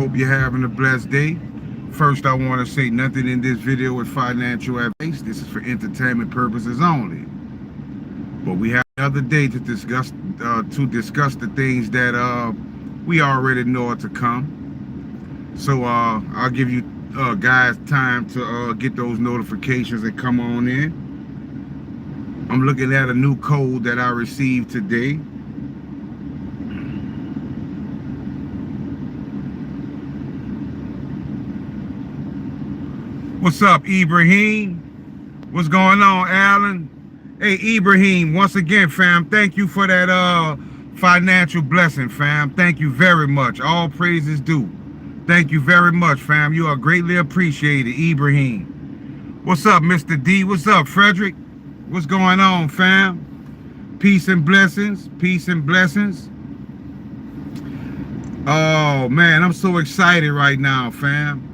Hope you're having a blessed day. First, I want to say nothing in this video is financial advice. This is for entertainment purposes only. But we have another day to discuss the things that we already know are to come. So I'll give you guys time to get those notifications and come on in. I'm looking at a new code that I received today. What's up, Ibrahim? What's going on, Alan? Hey, Ibrahim, once again, fam, thank you for that financial blessing, fam. Thank you very much. All praises due. Thank you very much, fam. You are greatly appreciated, Ibrahim. What's up, Mr. D? What's up, Frederick? What's going on, fam? Peace and blessings. Peace and blessings. Oh, man, I'm so excited right now, fam.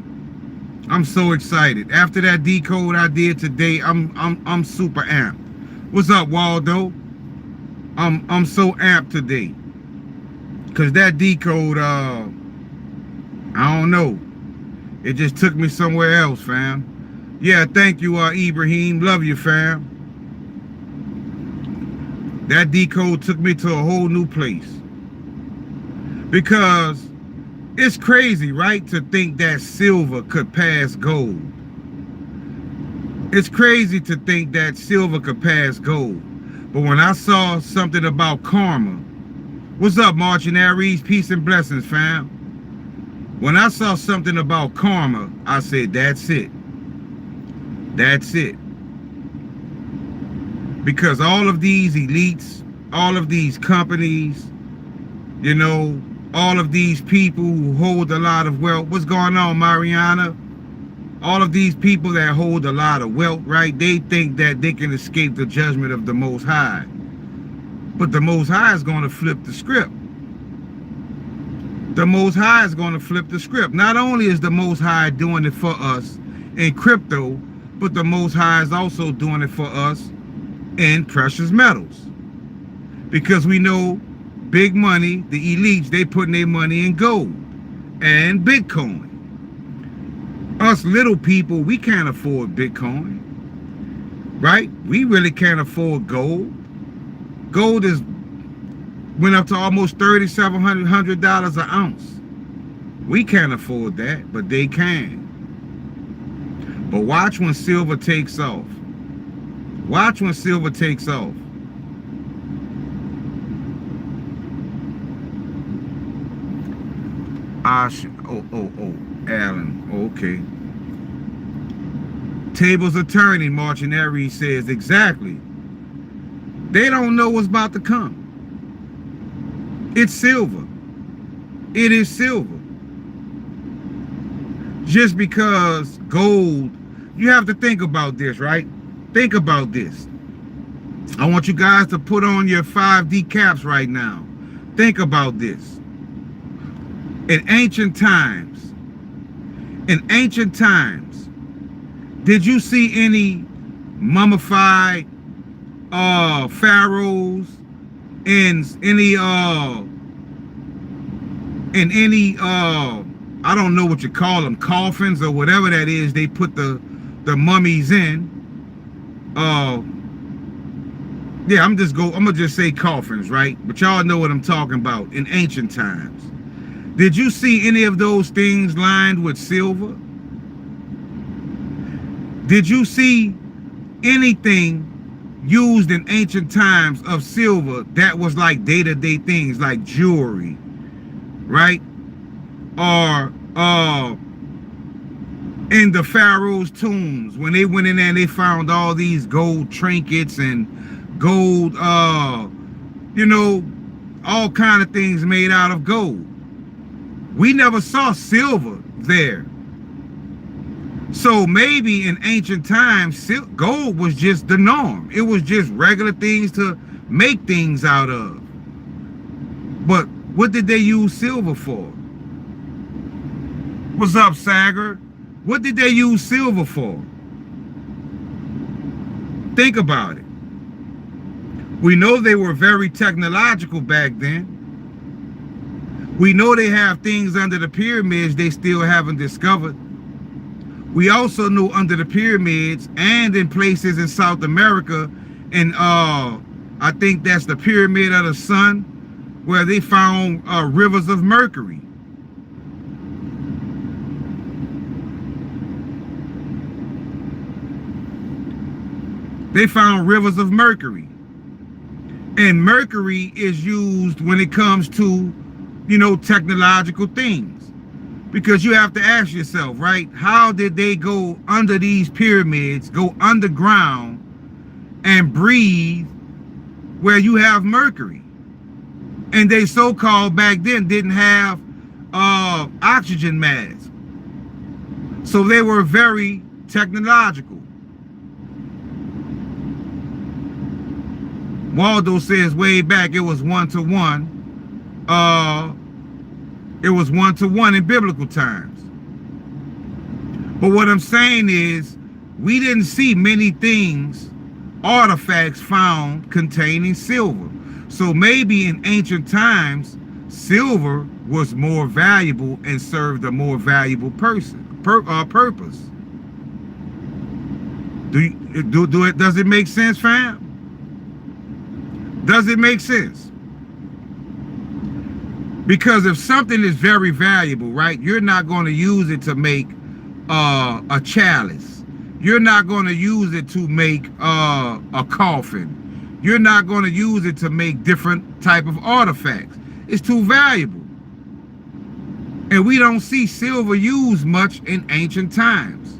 I'm so excited. After that decode I did today, I'm super amped. What's up, Waldo? I'm so amped today. Cause that decode, I don't know. It just took me somewhere else, fam. Yeah, thank you, Ibrahim. Love you, fam. That decode took me to a whole new place. Because it's crazy, right, to think that silver could pass gold. It's crazy to think that silver could pass gold. But when I saw something about karma, what's up, Marching Aries? Peace and blessings, fam. When I saw something about karma, I said, that's it. That's it. Because all of these elites, all of these companies, you know, all of these people who hold a lot of wealth. What's going on, Mariana? All of these people that hold a lot of wealth, right? They think that they can escape the judgment of the Most High. But the Most High is going to flip the script. The Most High is going to flip the script. Not only is the Most High doing it for us in crypto, but the Most High is also doing it for us in precious metals. Because we know big money, the elites, they putting their money in gold and Bitcoin. Us little people, we can't afford Bitcoin, right? We really can't afford gold. Gold went up to almost $3,700 an ounce. We can't afford that, but they can. But watch when silver takes off. Watch when silver takes off. Alan, okay. Tables are turning, Marching Aries says, exactly. They don't know what's about to come. It's silver. It is silver. Just because gold, you have to think about this, right? Think about this. I want you guys to put on your 5D caps right now. Think about this. In ancient times, did you see any mummified pharaohs in any I don't know what you call them, coffins or whatever that is they put the mummies in? Yeah, I'm gonna just say coffins, right? But y'all know what I'm talking about. In ancient times, did you see any of those things lined with silver? Did you see anything used in ancient times of silver that was like day-to-day things like jewelry, right? Or in the pharaoh's tombs, when they went in there and they found all these gold trinkets and gold, you know, all kind of things made out of gold. We never saw silver there. So maybe in ancient times, gold was just the norm. It was just regular things to make things out of. But what did they use silver for? What's up, Sagar? What did they use silver for? Think about it. We know they were very technological back then. We know they have things under the pyramids they still haven't discovered. We also know under the pyramids and in places in South America, and I think that's the Pyramid of the Sun, where they found rivers of mercury. They found rivers of mercury. And mercury is used when it comes to, you know, technological things. Because you have to ask yourself, right? How did they go under these pyramids, go underground, and breathe where you have mercury? And they so-called back then didn't have oxygen masks. So they were very technological. Waldo says way back it was 1-to-1. It was 1-to-1 in biblical times. But what I'm saying is, we didn't see many things, artifacts found containing silver. So maybe in ancient times, silver was more valuable and served a more valuable purpose. Does it make sense, fam? Does it make sense? Because if something is very valuable, right, you're not going to use it to make a chalice. You're not going to use it to make a coffin. You're not going to use it to make different type of artifacts. It's too valuable. And we don't see silver used much in ancient times.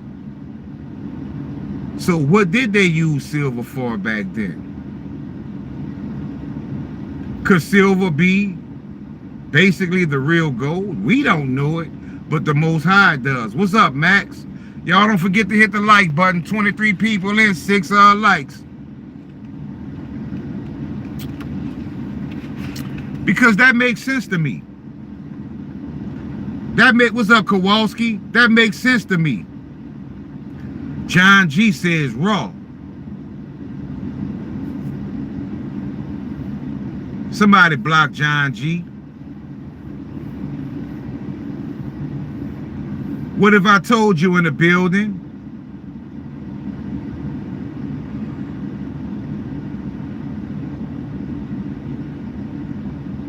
So what did they use silver for back then? Could silver be basically the real gold? We don't know it, but the Most High does. What's up, Max? Y'all don't forget to hit the like button. 23 people in, 6 likes. Because that makes sense to me. What's up, Kowalski? That makes sense to me. John G says raw. Somebody block John G. What if I told you in the building?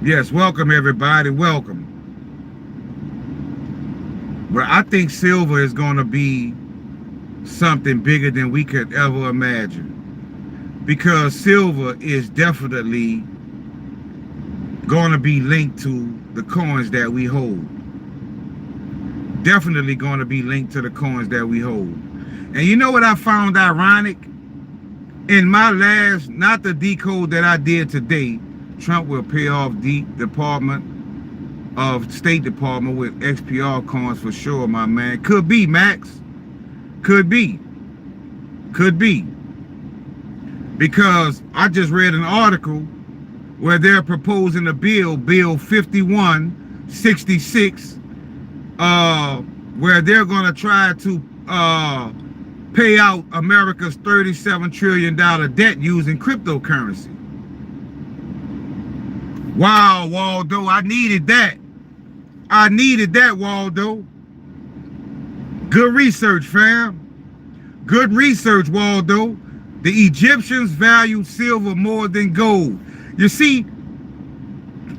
Yes, welcome everybody, welcome. But I think silver is going to be something bigger than we could ever imagine. Because silver is definitely going to be linked to the coins that we hold. Definitely going to be linked to the coins that we hold. And you know what I found ironic? In my last, not the decode that I did today, Trump will pay off the Department of State Department with XPR coins for sure, my man. Could be, Max. Could be. Could be. Because I just read an article where they're proposing a bill, Bill 5166, where they're going to try to pay out America's $37 trillion debt using cryptocurrency. Wow, Waldo, I needed that. I needed that, Waldo. Good research, fam. Good research, Waldo. The Egyptians valued silver more than gold. You see,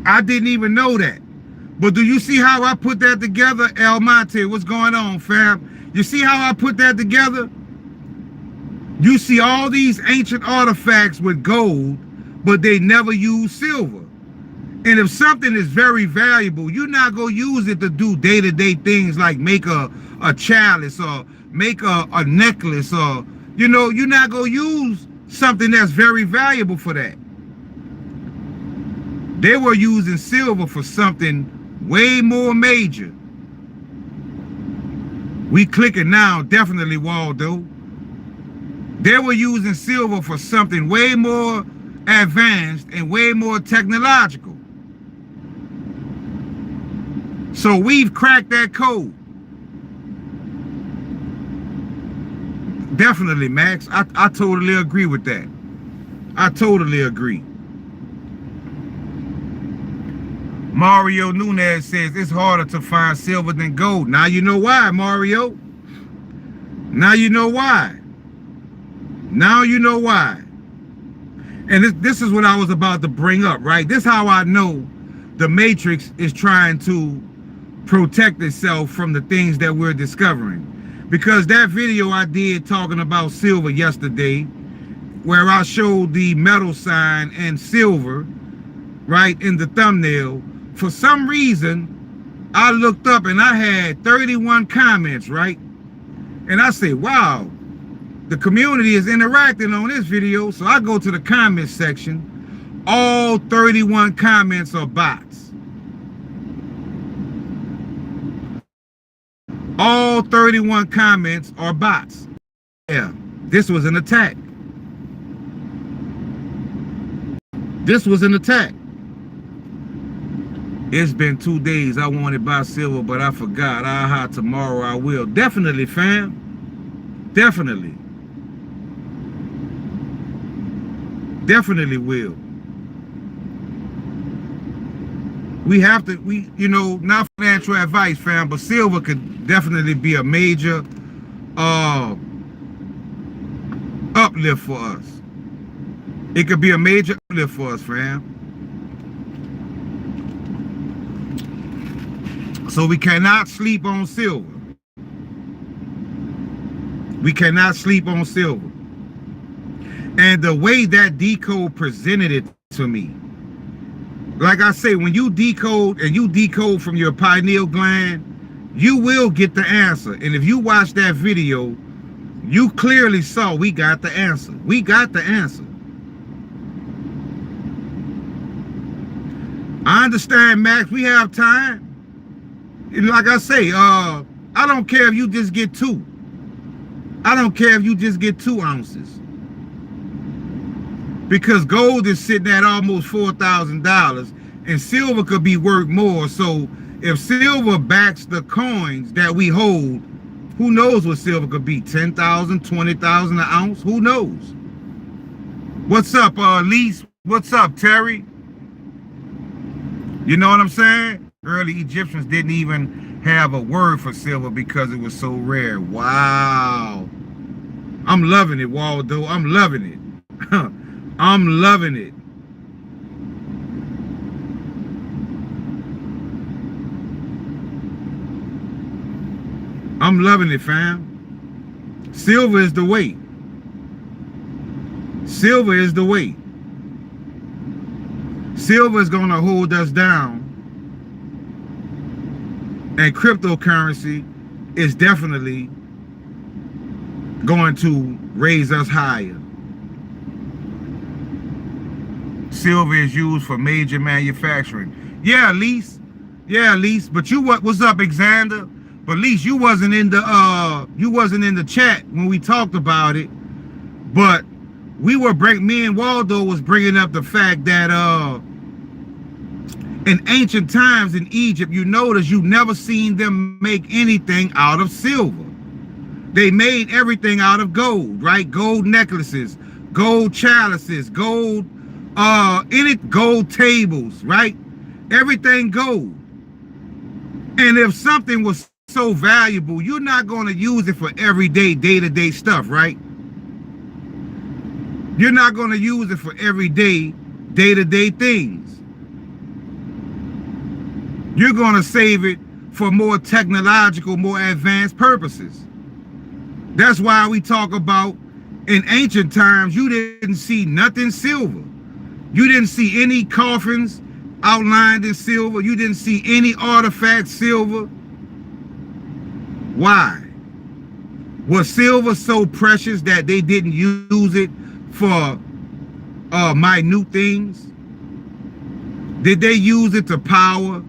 I didn't even know that. But do you see how I put that together? El Monte, what's going on, fam? You see how I put that together? You see all these ancient artifacts with gold, but they never use silver. And if something is very valuable, you're not going to use it to do day-to-day things like make a chalice or make a necklace, or, you know, you're not going to use something that's very valuable for that. They were using silver for something way more major. We clicking now, definitely, Waldo. They were using silver for something way more advanced and way more technological. So we've cracked that code. Definitely, Max. I totally agree with that. I totally agree. Mario Nunez says it's harder to find silver than gold. Now you know why, Mario. Now you know why. Now you know why. And this is what I was about to bring up, right? This is how I know the Matrix is trying to protect itself from the things that we're discovering. Because that video I did talking about silver yesterday, where I showed the metal sign and silver, right, in the thumbnail, for some reason, I looked up and I had 31 comments, right? And I said, wow, the community is interacting on this video. So I go to the comments section. All 31 comments are bots. All 31 comments are bots. Yeah, this was an attack. This was an attack. It's been 2 days. I wanted to buy silver, but I forgot. Aha, tomorrow I will. Definitely, fam. Definitely. Definitely will. We have to, you know, not financial advice, fam, but silver could definitely be a major uplift for us. It could be a major uplift for us, fam. So we cannot sleep on silver. We cannot sleep on silver. And the way that decode presented it to me, like I say, when you decode and you decode from your pineal gland, you will get the answer. And if you watch that video, you clearly saw we got the answer. We got the answer. I understand, Max, we have time. And like I say, I don't care if you just get 2. I don't care if you just get 2 ounces. Because gold is sitting at almost $4,000 and silver could be worth more. So if silver backs the coins that we hold, who knows what silver could be? 10,000, 20,000 an ounce? Who knows? What's up, Lise? What's up, Terry? You know what I'm saying? Early Egyptians didn't even have a word for silver because it was so rare. Wow. I'm loving it, Waldo. I'm loving it. I'm loving it. I'm loving it, fam. Silver is the way. Silver is the way. Silver is going to hold us down. And cryptocurrency is definitely going to raise us higher. Silver is used for major manufacturing. Yeah, Lise. Yeah, Lise. But you what's up, Alexander? But Lise, you wasn't in the chat when we talked about it. But we were me and Waldo was bringing up the fact that in ancient times in Egypt, you notice you never seen them make anything out of silver. They made everything out of gold, right? Gold necklaces, gold chalices, gold gold tables, right? Everything gold. And if something was so valuable, you're not going to use it for everyday, day-to-day stuff, right? You're not going to use it for everyday, day-to-day things. You're going to save it for more technological, more advanced purposes. That's why we talk about in ancient times, you didn't see nothing silver. You didn't see any coffins outlined in silver. You didn't see any artifacts silver. Why? Was silver so precious that they didn't use it for minute things? Did they use it to power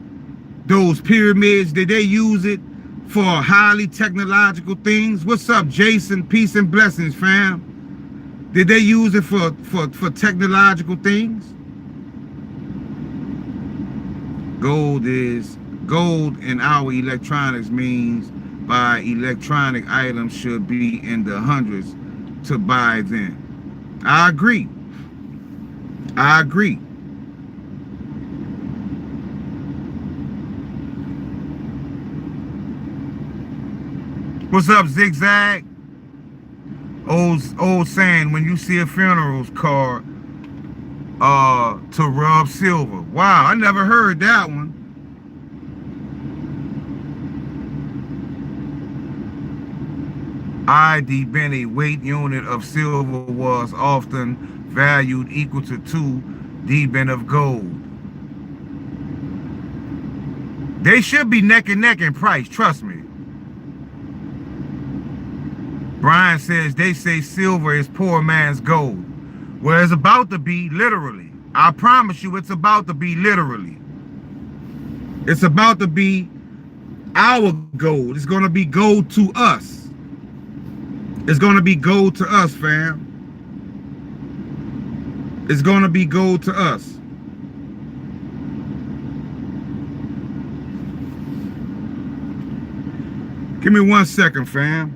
those pyramids? Did they use it for highly technological things? What's up, Jason? Peace and blessings, fam. Did they use it for technological things? Gold in our electronics means by electronic items should be in the hundreds to buy them. I agree. I agree. What's up, Zigzag? Old saying, when you see a funeral card, to rub silver. Wow, I never heard that one. ID Benny weight unit of silver was often valued equal to 2 D-Ben of gold. They should be neck and neck in price, trust me. Brian says they say silver is poor man's gold. Well, it's about to be literally. I promise you it's about to be literally. It's about to be our gold. It's going to be gold to us. It's going to be gold to us, fam. It's going to be gold to us. Give me 1 second, fam.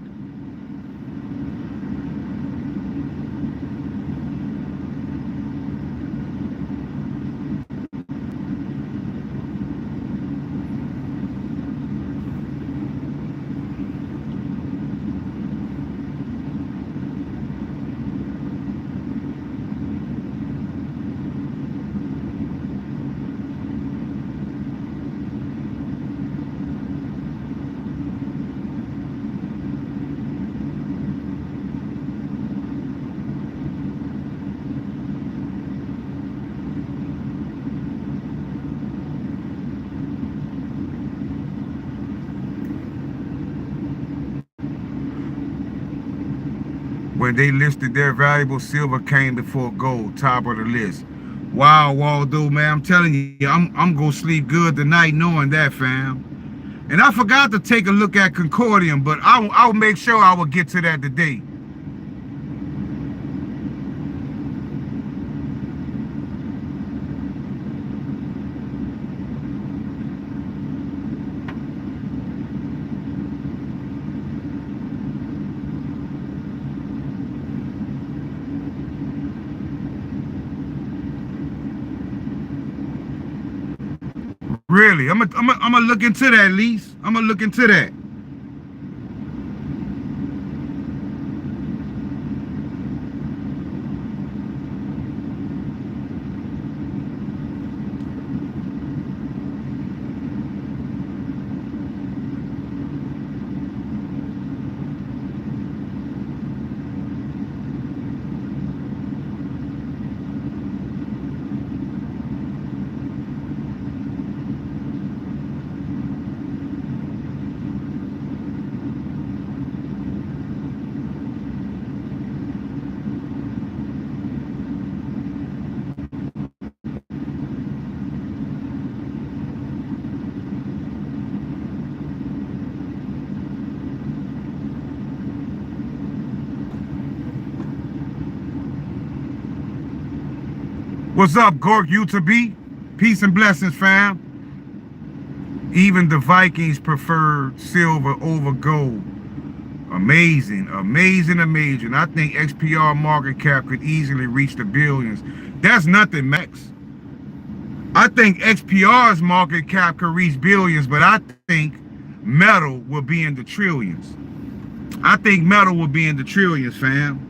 When they listed their valuable, silver came before gold, top of the list. Wow, Waldo, man, I'm telling you, I'm gonna sleep good tonight knowing that, fam. And I forgot to take a look at Concordium, but I'll make sure I will get to that today. Really, I'm gonna look into that, Lise. I'm gonna look into that. What's up, Gork U2B? Peace and blessings, fam. Even the Vikings preferred silver over gold. Amazing, amazing, amazing. I think XPR market cap could easily reach the billions. That's nothing, Max. I think XPR's market cap could reach billions, but I think metal will be in the trillions. I think metal will be in the trillions, fam.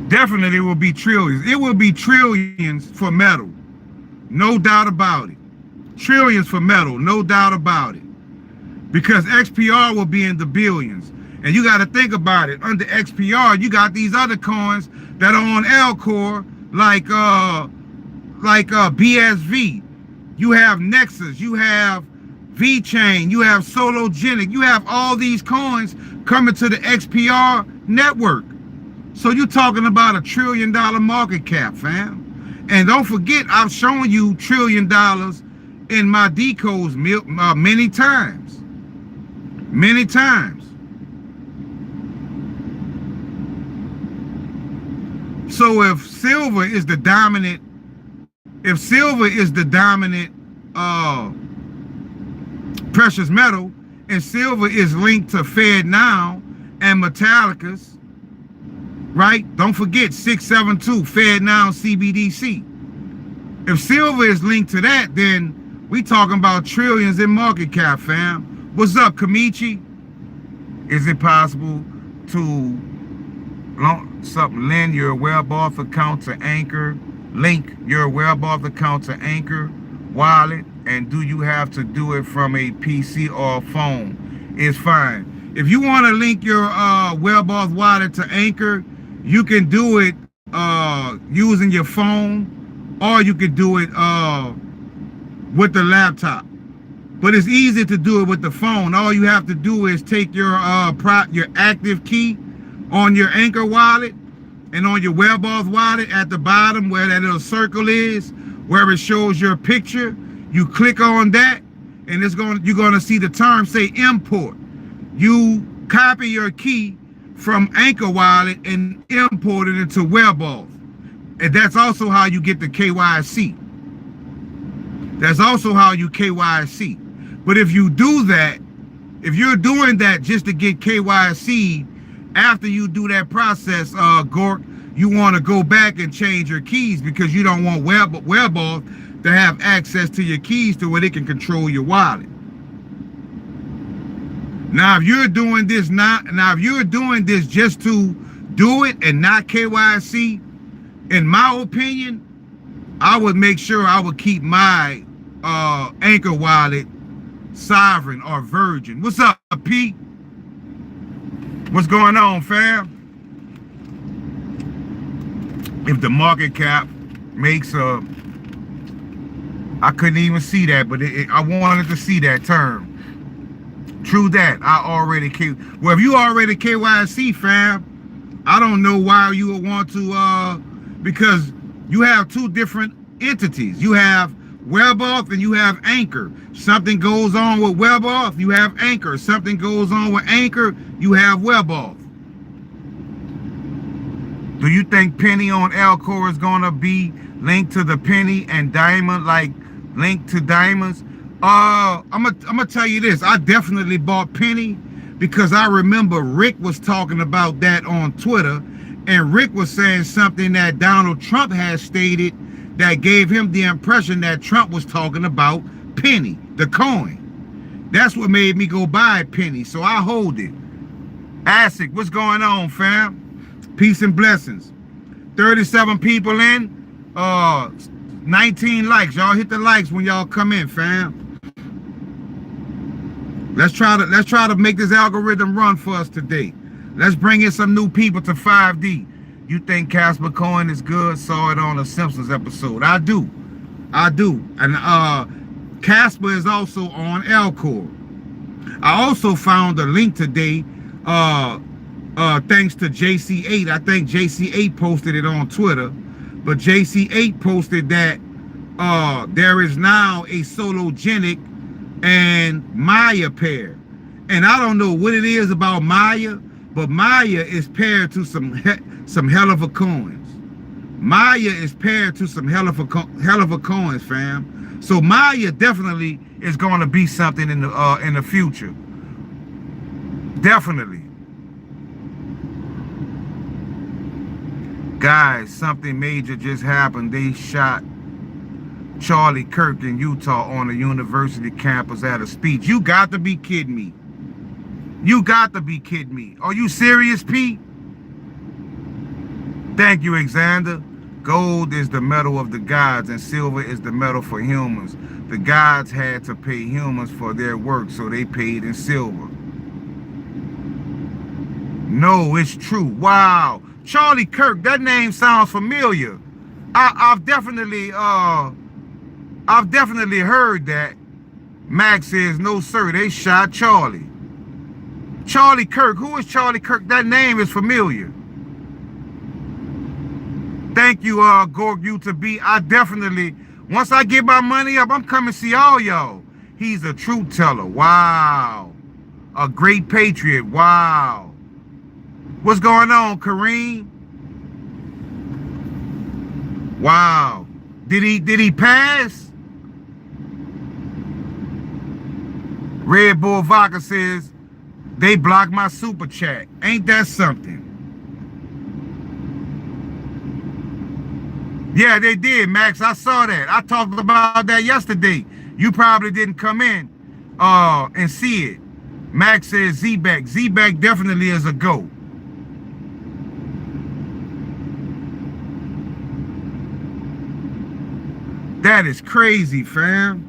Definitely will be trillions. It will be trillions for metal. No doubt about it. Trillions for metal, no doubt about it. Because XPR will be in the billions. And you got to think about it. Under XPR, you got these other coins that are on L-Core, like BSV. You have Nexus, you have V-Chain, you have Sologenic, you have all these coins coming to the XPR network. So you're talking about $1 trillion market cap, fam. And don't forget, I've shown you $1 trillion in my decodes many times. Many times. So if silver is the dominant, precious metal, and silver is linked to Fed Now and Metallicus, right? Don't forget 672 Fed Now CBDC. If silver is linked to that, then we talking about trillions in market cap, fam. What's up, Kamichi? Is it possible to lend your web-off account to Anchor? Link your web-off account to Anchor wallet, and do you have to do it from a PC or a phone? It's fine. If you want to link your web-off wallet to Anchor, you can do it using your phone, or you could do it with the laptop. But it's easy to do it with the phone. All you have to do is take your active key on your Anchor wallet and on your web-off wallet at the bottom where that little circle is, where it shows your picture. You click on that, and you're gonna see the term say import. You copy your key from Anchor wallet and import it into web-off. And that's also how you get the KYC. That's also how you KYC. But if you do that, if you're doing that just to get KYC, after you do that process, Gork, you want to go back and change your keys because you don't want web-off to have access to your keys to where they can control your wallet. Now, if you're doing this just to do it and not KYC, in my opinion, I would make sure I would keep my Anchor wallet sovereign or virgin. What's up, Pete? What's going on, fam? If the market cap makes I couldn't even see that, but I wanted to see that term. True that. Well, if you already KYC, fam, I don't know why you would want to, because you have two different entities. You have web-off and you have Anchor. Something goes on with web-off, you have Anchor. Something goes on with Anchor, you have web-off. Do you think penny on Alcor is going to be linked to the penny and diamond, like linked to diamonds? I'm gonna tell you this. I definitely bought penny because I remember Rick was talking about that on Twitter, and Rick was saying something that Donald Trump has stated that gave him the impression that Trump was talking about penny, the coin. That's what made me go buy penny, so I hold it. ASIC, what's going on, fam? Peace and blessings. 37 people in, 19 likes. Y'all hit the likes when y'all come in, fam. Let's try to make this algorithm run for us today. Let's bring in some new people to 5D. You think Casper Coin is good? Saw it on a Simpsons episode. I do. And Casper is also on Alcor. I also found a link today, thanks to JC8. I think JC8 posted it on Twitter, but JC8 posted that there is now a Sologenic and Maya pair. And I don't know what it is about Maya, but Maya is paired to some hell of a coins. Maya is paired to some hell of a coins, fam. So Maya definitely is going to be something in the future. Definitely. Guys, something major just happened. They shot Charlie Kirk in Utah on a university campus at a speech. You got to be kidding me. You got to be kidding me. Are you serious, Pete? Thank you, Alexander. Gold is the metal of the gods and silver is the metal for humans. The gods had to pay humans for their work, so they paid in silver. No, it's true. Wow. Charlie Kirk, that name sounds familiar. I've definitely heard that. Max says, no, sir, they shot Charlie. Charlie Kirk, who is Charlie Kirk? That name is familiar. Thank you, Gorg U2B. I definitely, once I get my money up, I'm coming to see all y'all. He's a truth teller. Wow. A great patriot. Wow. What's going on, Kareem? Wow. Did he pass? Red Bull Vodka says, they blocked my super chat. Ain't that something? Yeah, they did, Max. I saw that. I talked about that yesterday. You probably didn't come in and see it. Max says Z-Back. Z-Back definitely is a GOAT. That is crazy, fam.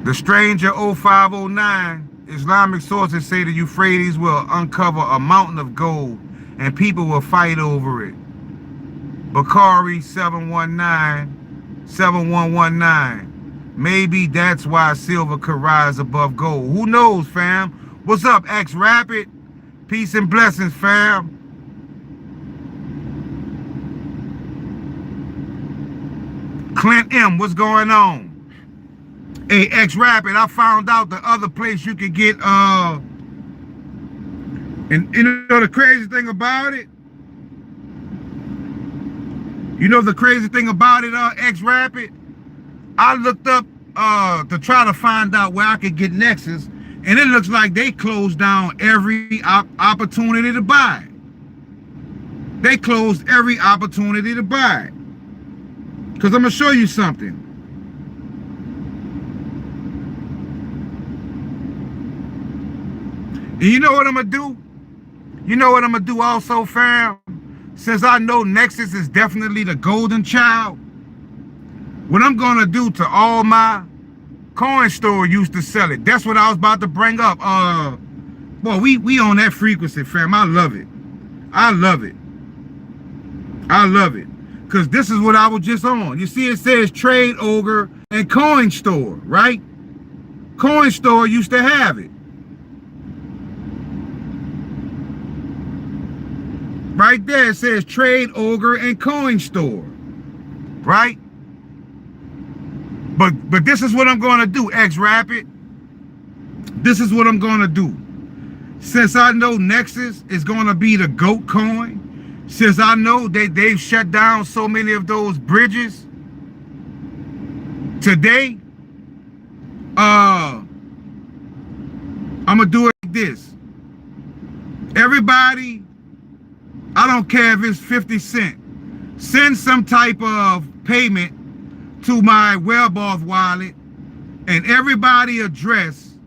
The Stranger 0509, Islamic sources say the Euphrates will uncover a mountain of gold and people will fight over it. Bakari 7119. Maybe that's why silver could rise above gold. Who knows, fam? What's up, X Rapid? Peace and blessings, fam. Clint M, what's going on? Hey, X Rapid, I found out the other place you could get and you know the crazy thing about it? You know the crazy thing about it, X Rapid? I looked up to try to find out where I could get Nexus, and it looks like they closed down every opportunity to buy it. They closed every opportunity to buy it. Because I'm going to show you something. And you know what I'm going to do? You know what I'm going to do also, fam? Since I know Nexus is definitely the golden child, what I'm going to do to all my coin store used to sell it. That's what I was about to bring up. Boy, we on that frequency, fam. I love it. I love it. I love it. Because this is what I was just on. You see, it says Trade Ogre and Coin Store, right? Coin Store used to have it. Right there, it says Trade Ogre and Coin Store, right? But this is what I'm going to do, X Rapid. This is what I'm going to do. Since I know Nexus is going to be the GOAT coin, since I know they've shut down so many of those bridges today, I'm going to do it like this. Everybody, I don't care if it's 50 cents, send some type of payment to my WebAuth wallet, and everybody address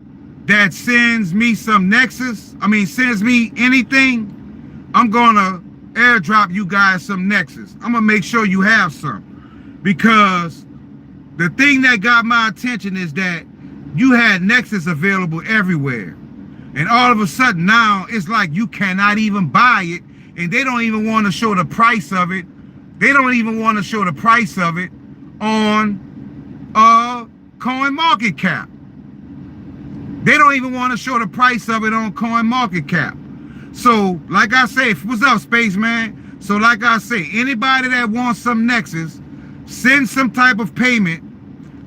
that sends me some Nexus, sends me anything, I'm gonna airdrop you guys some Nexus. I'm gonna make sure you have some, because the thing that got my attention is that you had Nexus available everywhere, and all of a sudden now it's like you cannot even buy it, and they don't even want to show the price of it. They don't even want to show the price of it on CoinMarketCap. They don't even want to show the price of it on CoinMarketCap. So, like I say, what's up, Spaceman? So, like I say, anybody that wants some Nexus, send some type of payment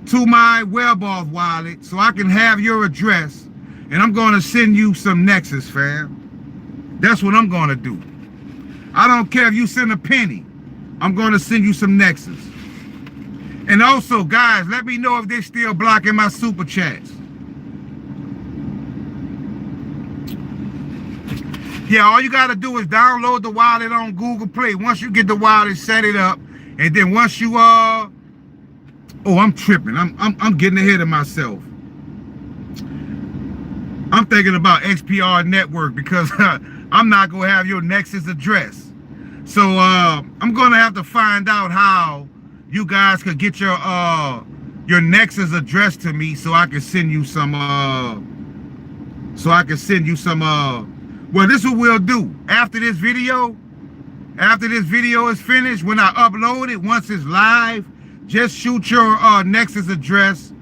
to my WebAuth wallet so I can have your address, and I'm going to send you some Nexus, fam. That's what I'm going to do. I don't care if you send a penny. I'm going to send you some Nexus. And also, guys, let me know if they're still blocking my super chats. Yeah, all you got to do is download the wallet on Google Play. Once you get the wallet, set it up. And then once you, oh, I'm tripping. I'm getting ahead of myself. I'm thinking about XPR Network because I'm not going to have your Nexus address. So I'm going to have to find out how you guys could get your Nexus address to me so I can send you some well, this is what we'll do. After this video is finished, when I upload it, once it's live, just shoot your Nexus address in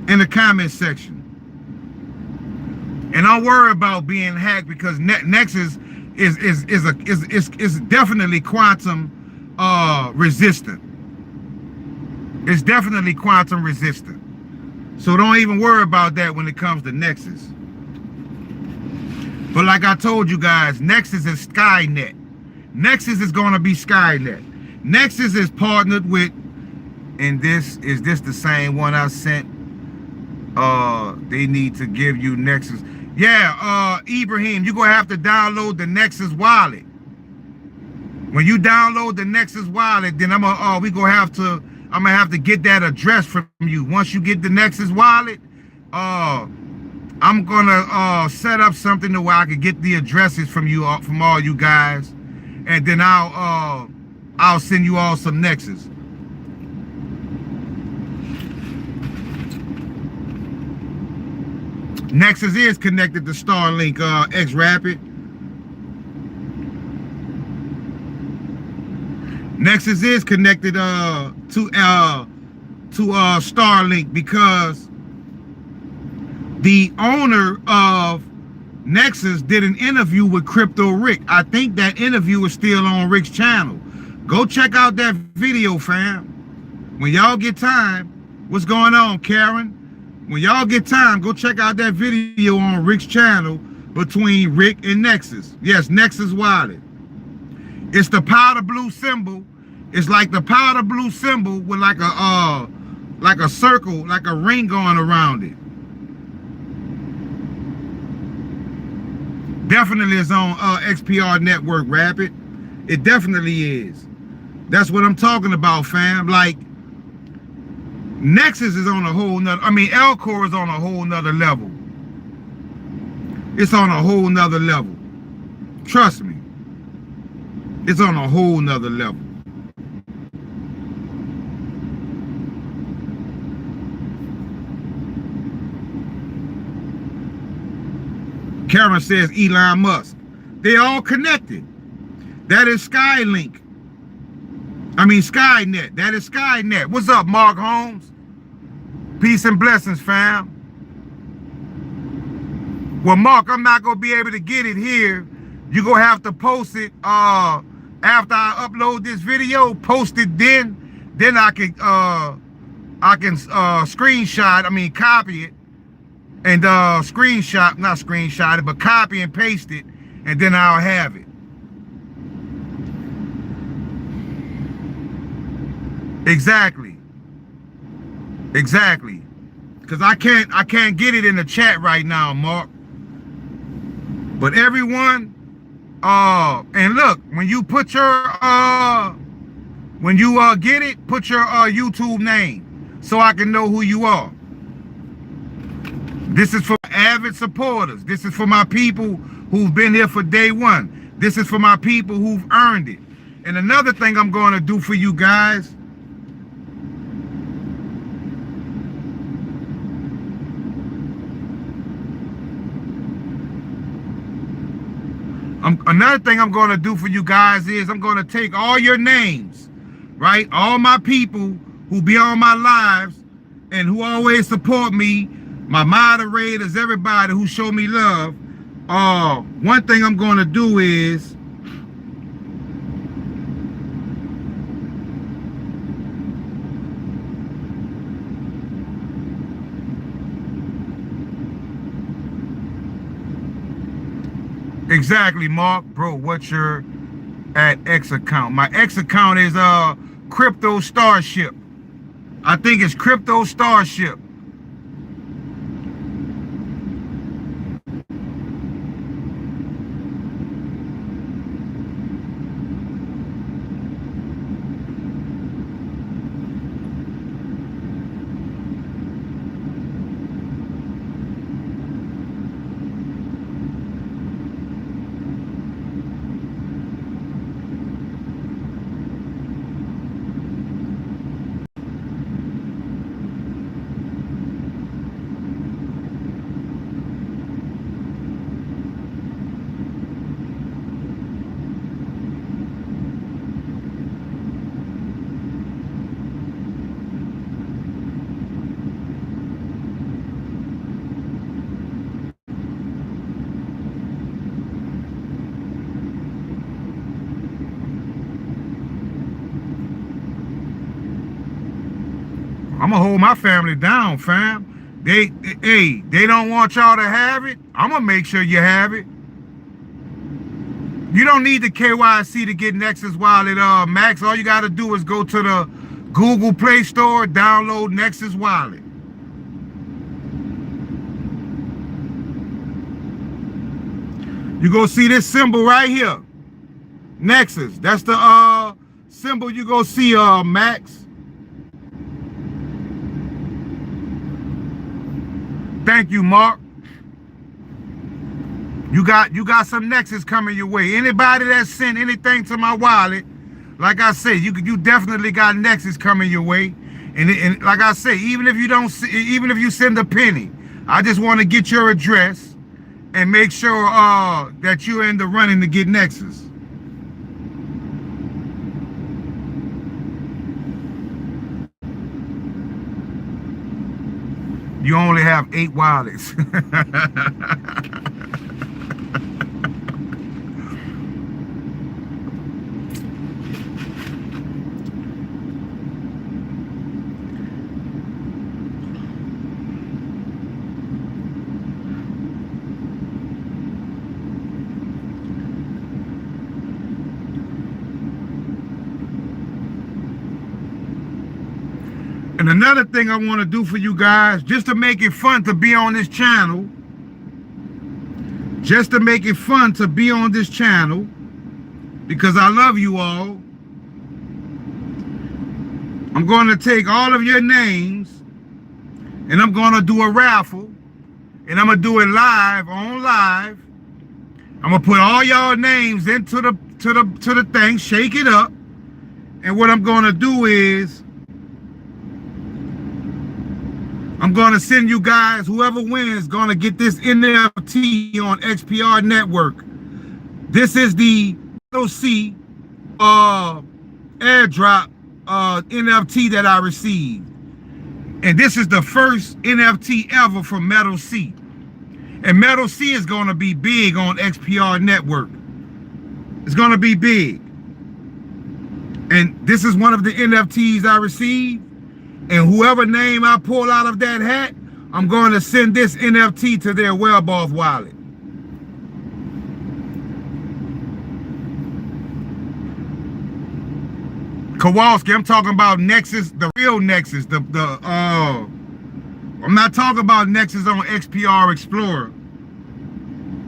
the comment section. And don't worry about being hacked, because Nexus is definitely quantum resistant. It's definitely quantum resistant. So don't even worry about that when it comes to Nexus. But like I told you guys, Nexus is Skynet. Nexus is going to be Skynet. Nexus is partnered with, and is this the same one I sent? They need to give you Nexus. Yeah, Ibrahim, you're gonna have to download the Nexus wallet. When you download the Nexus wallet, then I'm gonna have to get that address from you. Once you get the Nexus wallet, I'm gonna set up something to where I can get the addresses from you, from all you guys, and then I'll send you all some Nexus. Nexus is connected to Starlink X Rapid. Nexus is connected to Starlink because the owner of Nexus did an interview with Crypto Rick. I think that interview is still on Rick's channel. Go check out that video, fam. When y'all get time, what's going on, Karen? When y'all get time, go check out that video on Rick's channel between Rick and Nexus. Yes, Nexus wallet. It's the powder blue symbol. It's like the powder blue symbol with like a circle, like a ring going around it. Definitely is on XPR Network, Rapid. It definitely is. That's what I'm talking about, fam. Like, Nexus is on a whole nother, Elcor is on a whole nother level. It's on a whole nother level. Trust me. It's on a whole nother level. Karen says Elon Musk. They all connected. That is Skylink. Skynet. That is Skynet. What's up, Mark Holmes? Peace and blessings, fam. Well, Mark, I'm not going to be able to get it here. You're going to have to post it after I upload this video. Post it then I can screenshot, copy it. And not screenshot it, but copy and paste it, and then I'll have it. Exactly. Because I can't get it in the chat right now, Mark. But everyone, and look, when you put your get it, put your YouTube name so I can know who you are. This is for avid supporters. This is for my people who've been here for day one. This is for my people who've earned it. And another thing I'm going to do for you guys, another thing I'm going to do for you guys is I'm going to take all your names, right? All my people who be on my lives and who always support me, my moderators, everybody who show me love. One thing I'm going to do is exactly, Mark. Bro, what's your @X account? My X account is Crypto Starship. I think it's Crypto Starship. I'm gonna hold my family down, fam. They don't want y'all to have it. I'm gonna make sure you have it. You don't need the KYC to get Nexus Wallet, Max. All you gotta do is go to the Google Play Store, download Nexus Wallet. You go see this symbol right here. Nexus. That's the symbol you go see, Max. Thank you, Mark. You got some Nexus coming your way. Anybody that sent anything to my wallet, like I said, you definitely got Nexus coming your way. And like I say, even if you send a penny, I just want to get your address and make sure that you're in the running to get Nexus. You only have 8 wallets. And another thing I want to do for you guys, just to make it fun to be on this channel, because I love you all, I'm going to take all of your names and I'm going to do a raffle, and I'm going to do it live, on live. I'm going to put all y'all names into the thing, shake it up, and what I'm going to do is I'm going to send you guys, whoever wins, going to get this NFT on XPR Network. This is the LC airdrop NFT that I received. And this is the first NFT ever from Metal C. And Metal C is going to be big on XPR Network. It's going to be big. And this is one of the NFTs I received. And whoever name I pull out of that hat, I'm going to send this NFT to their Wellboss wallet. Kowalski, I'm talking about Nexus, the real Nexus. I'm not talking about Nexus on XPR Explorer.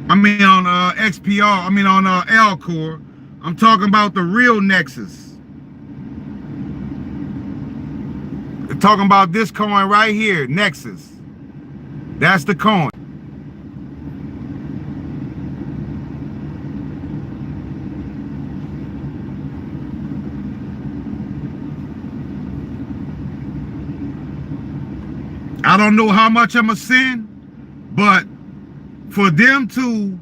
I mean on XPR, I mean on L-Core. I'm talking about the real Nexus. Talking about this coin right here, Nexus. That's the coin. I don't know how much I'm gonna send, but for them to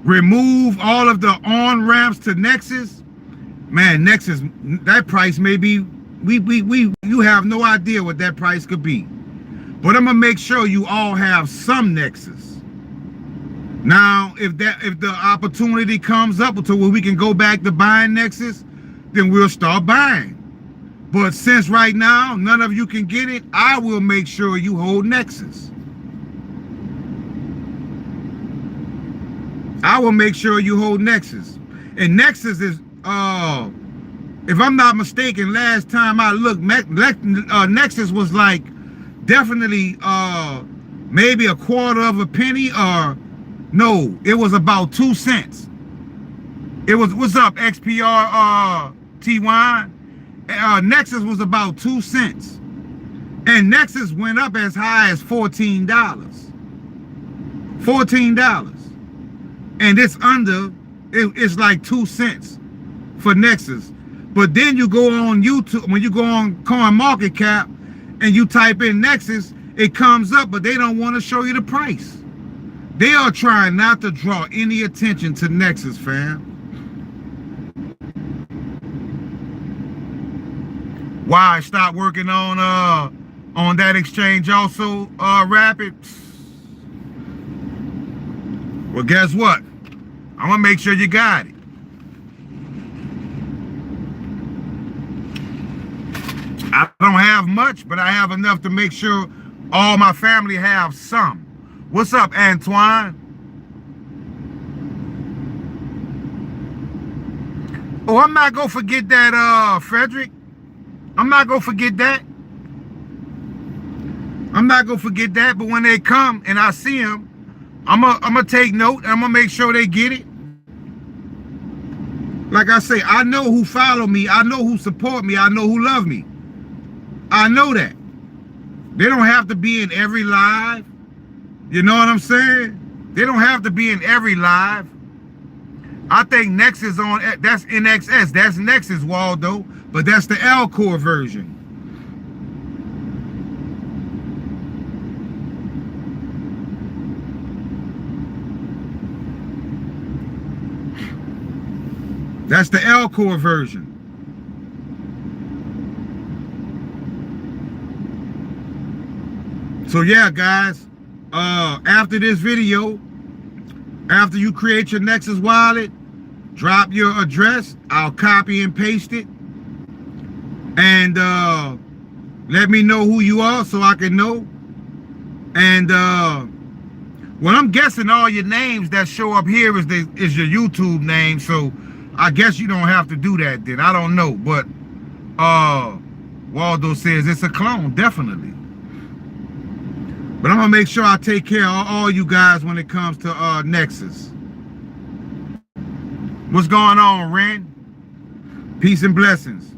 remove all of the on-ramps to Nexus, man, Nexus, that price may be, you have no idea what that price could be. But I'm gonna make sure you all have some Nexus. Now, if the opportunity comes up to where we can go back to buying Nexus, then we'll start buying. But since right now none of you can get it, I will make sure you hold Nexus. I will make sure you hold Nexus. And Nexus is if I'm not mistaken, last time I looked, Nexus was like definitely maybe a quarter of a penny, or no, it was about 2 cents. It was, what's up, XPR T1? Nexus was about 2 cents. And Nexus went up as high as $14. $14. And it's under, it's like 2 cents for Nexus. But then you go on YouTube, when you go on CoinMarketCap and you type in Nexus, it comes up, but they don't want to show you the price. They are trying not to draw any attention to Nexus, fam. Why stop working on that exchange also, Rapid? Well, guess what? I'm gonna make sure you got it. I don't have much, but I have enough to make sure all my family have some. What's up, Antoine? Oh, I'm not gonna forget that, Frederick. I'm not gonna forget that. I'm not gonna forget that, but when they come and I see them, I'm take note, and I'm gonna make sure they get it. Like I say, I know who follow me, I know who support me, I know who love me. I know that. They don't have to be in every live. You know what I'm saying? They don't have to be in every live. I think Nexus on, that's NXS, that's Nexus, Waldo, but that's the L-Core version. That's the L-Core version. So yeah, guys, after this video, after you create your Nexus wallet, drop your address. I'll copy and paste it. And let me know who you are so I can know. And well, I'm guessing all your names that show up here is your YouTube name. So I guess you don't have to do that then. I don't know. But Waldo says it's a clone, definitely. But I'm gonna make sure I take care of all you guys when it comes to Nexus. What's going on, Ren? Peace and blessings.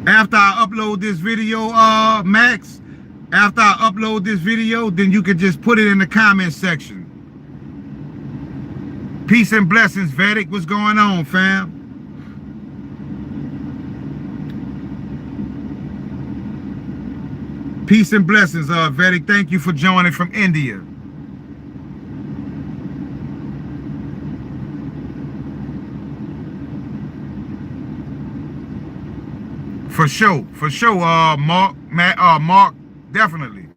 After I upload this video, Max, after I upload this video, then you can just put it in the comment section. Peace and blessings, Vedic. What's going on, fam? Peace and blessings, Vedic. Thank you for joining from India. For sure, Mark, Mark, definitely.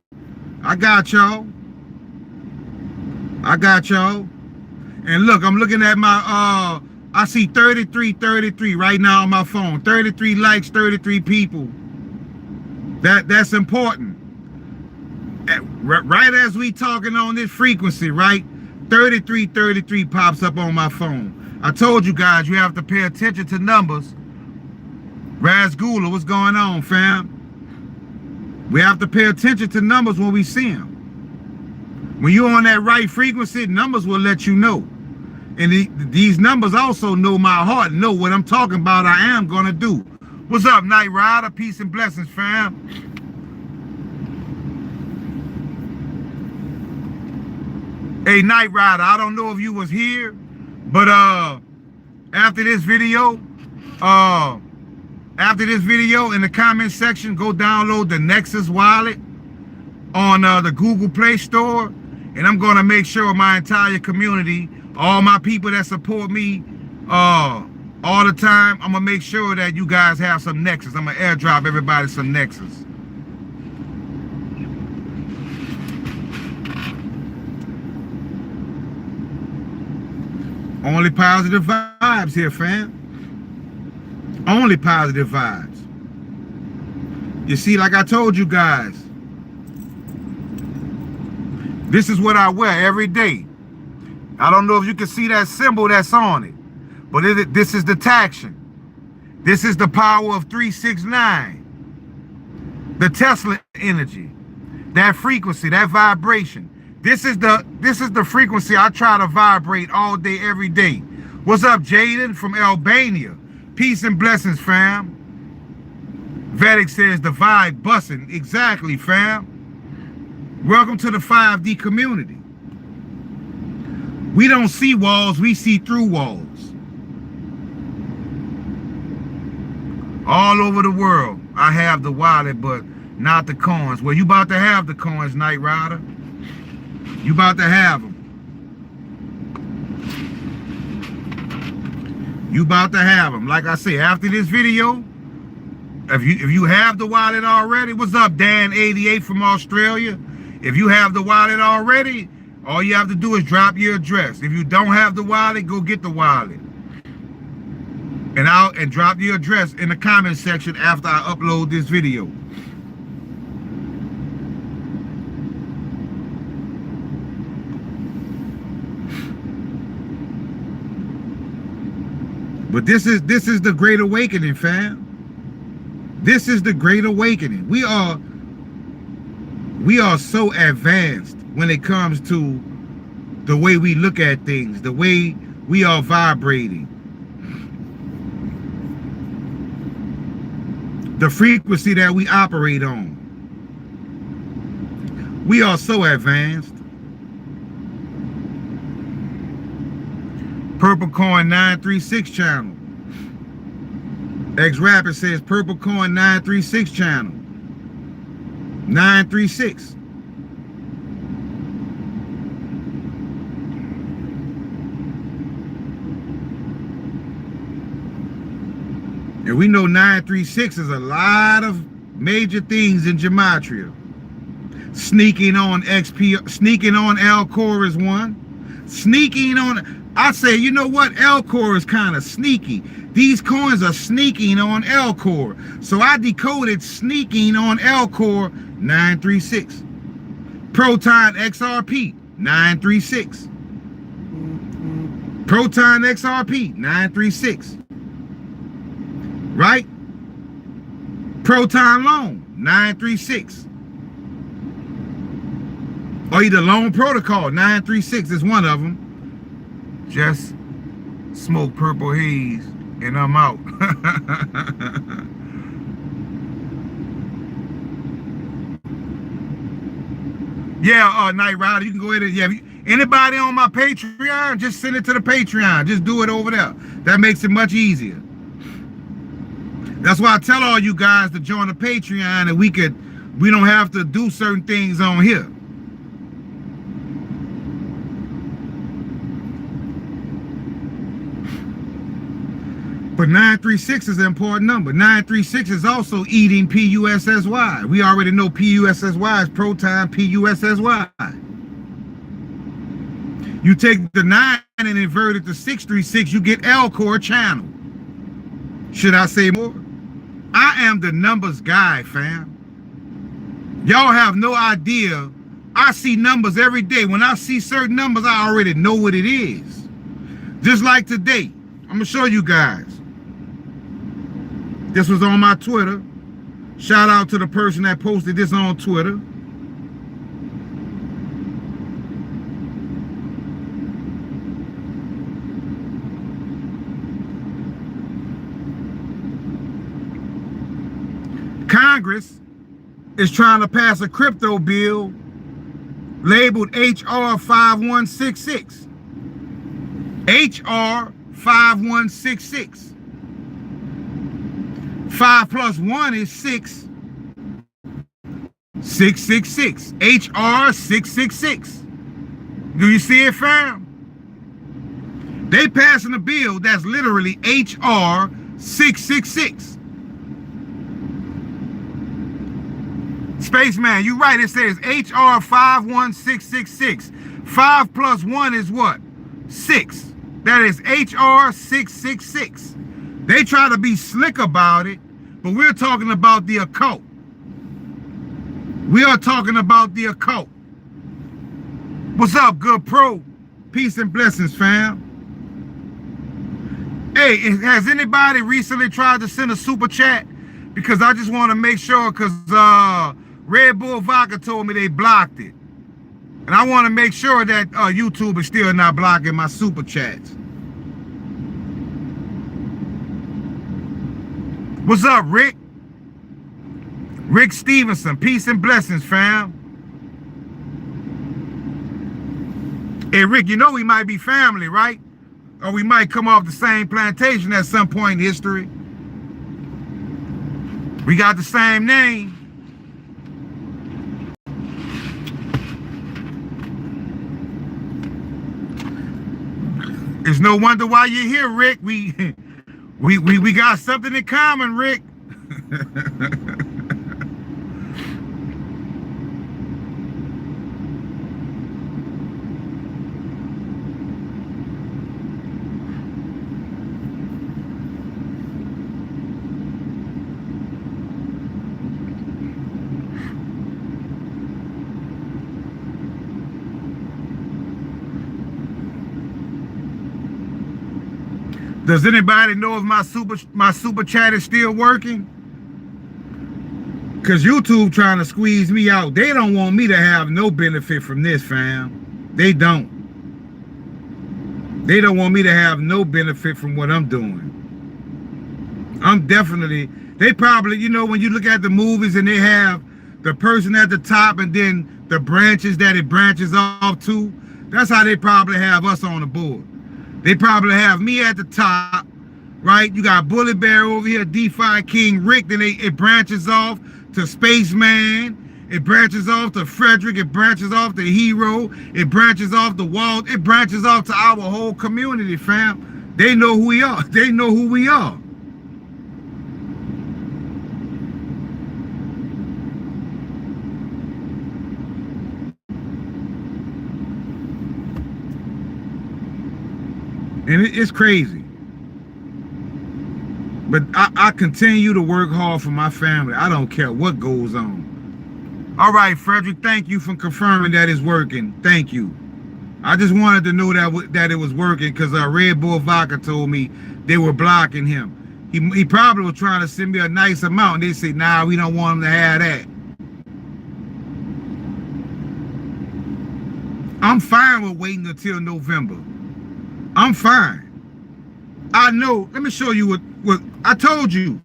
I got y'all. And look, I'm looking at my, I see 33 right now on my phone. 33 likes, 33 people. That's important. Right as we talking on this frequency, right? 33 pops up on my phone. I told you guys, you have to pay attention to numbers. Razgula, what's going on, fam? We have to pay attention to numbers when we see them. When you're on that right frequency, numbers will let you know. And these numbers also know my heart, know what I'm talking about, I am gonna do. What's up, Night Rider? Peace and blessings, fam. Hey, Night Rider, I don't know if you was here, but after this video, in the comment section, go download the Nexus wallet on the Google Play Store, and I'm gonna make sure my entire community, all my people that support me all the time, I'm gonna make sure that you guys have some Nexus. I'm gonna airdrop everybody some Nexus. Only positive vibes here, fam. Only positive vibes. You see, like I told you guys, this is what I wear every day. I don't know if you can see that symbol that's on it, but this is the taction. This is the power of 369. The Tesla energy, that frequency, that vibration. This is the frequency I try to vibrate all day, every day. What's up, Jaden from Albania? Peace and blessings, fam. Vedic says the vibe bussin'. Exactly, fam. Welcome to the 5D community. We don't see walls, we see through walls. All over the world, I have the wallet, but not the coins. Well, you about to have the coins, Night Rider. You about to have them. You about to have them. Like I say, after this video, if you have the wallet already, what's up, Dan88 from Australia? If you have the wallet already, all you have to do is drop your address. If you don't have the wallet, go get the wallet. And drop your address in the comment section after I upload this video. But this is the Great Awakening, fam. This is the Great Awakening. We are We are so advanced when it comes to the way we look at things, the way we are vibrating, the frequency that we operate on. We are so advanced. Purple Coin 936 channel. X Rapid says Purple Coin 936 channel. 936. And we know 936 is a lot of major things in Gamatria. Sneaking on XP, sneaking on L-Core is one. Sneaking on, I say, you know what? L-Core is kind of sneaky. These coins are sneaking on L-Core. So I decoded sneaking on L-Core 936. Proton XRP 936. Proton XRP 936. Right? Proton Loan 936. Or either Loan Protocol 936 is one of them. Just smoke purple haze and I'm out. Yeah, Night Rider, you can go ahead and, yeah, anybody on my Patreon, just send it to the Patreon. Just do it over there. That makes it much easier. That's why I tell all you guys to join the Patreon and we don't have to do certain things on here. But 936 is an important number. 936 is also eating PUSSY. We already know PUSSY is Proton PUSSY. You take the 9 and invert it to 636, you get L-Core channel. Should I say more? I am the numbers guy, fam. Y'all have no idea. I see numbers every day. When I see certain numbers, I already know what it is. Just like today. I'm going to show you guys. This was on my Twitter. Shout out to the person that posted this on Twitter. Congress is trying to pass a crypto bill labeled HR 5166. HR 5166. 5 plus 1 is 6. 666. HR 666. Do you see it, fam? They passing a bill that's literally HR 666. Spaceman, you right. It says HR 51666. 5 plus 1 is what? 6. That is HR 666. They try to be slick about it, but we're talking about the occult. We are talking about the occult. What's up, good pro? Peace and blessings, fam. Hey, has anybody recently tried to send a super chat? Because I just want to make sure, because Red Bull Vodka told me they blocked it. And I want to make sure that YouTube is still not blocking my super chats. What's up, Rick? Rick Stevenson, peace and blessings, fam. Hey, Rick, you know we might be family, right? Or we might come off the same plantation at some point in history. We got the same name. It's no wonder why you're here, Rick. We got something in common, Rick. Does anybody know if my super chat is still working? Cause YouTube trying to squeeze me out. They don't want me to have no benefit from this, fam. They don't. They don't want me to have no benefit from what I'm doing. I'm definitely, they probably, you know, when you look at the movies and they have the person at the top and then the branches that it branches off to, that's how they probably have us on the board. They probably have me at the top, right? You got Bully Bear over here, DeFi King Rick, then it branches off to Spaceman. It branches off to Frederick. It branches off to Hero. It branches off to Walt. It branches off to our whole community, fam. They know who we are. They know who we are. And it's crazy. But I continue to work hard for my family. I don't care what goes on. All right, Frederick, thank you for confirming that it's working. Thank you. I just wanted to know that it was working because Red Bull Vodka told me they were blocking him. He probably was trying to send me a nice amount. They said, nah, we don't want him to have that. I'm fine with waiting until November. I'm fine. I know. Let me show you what I told you.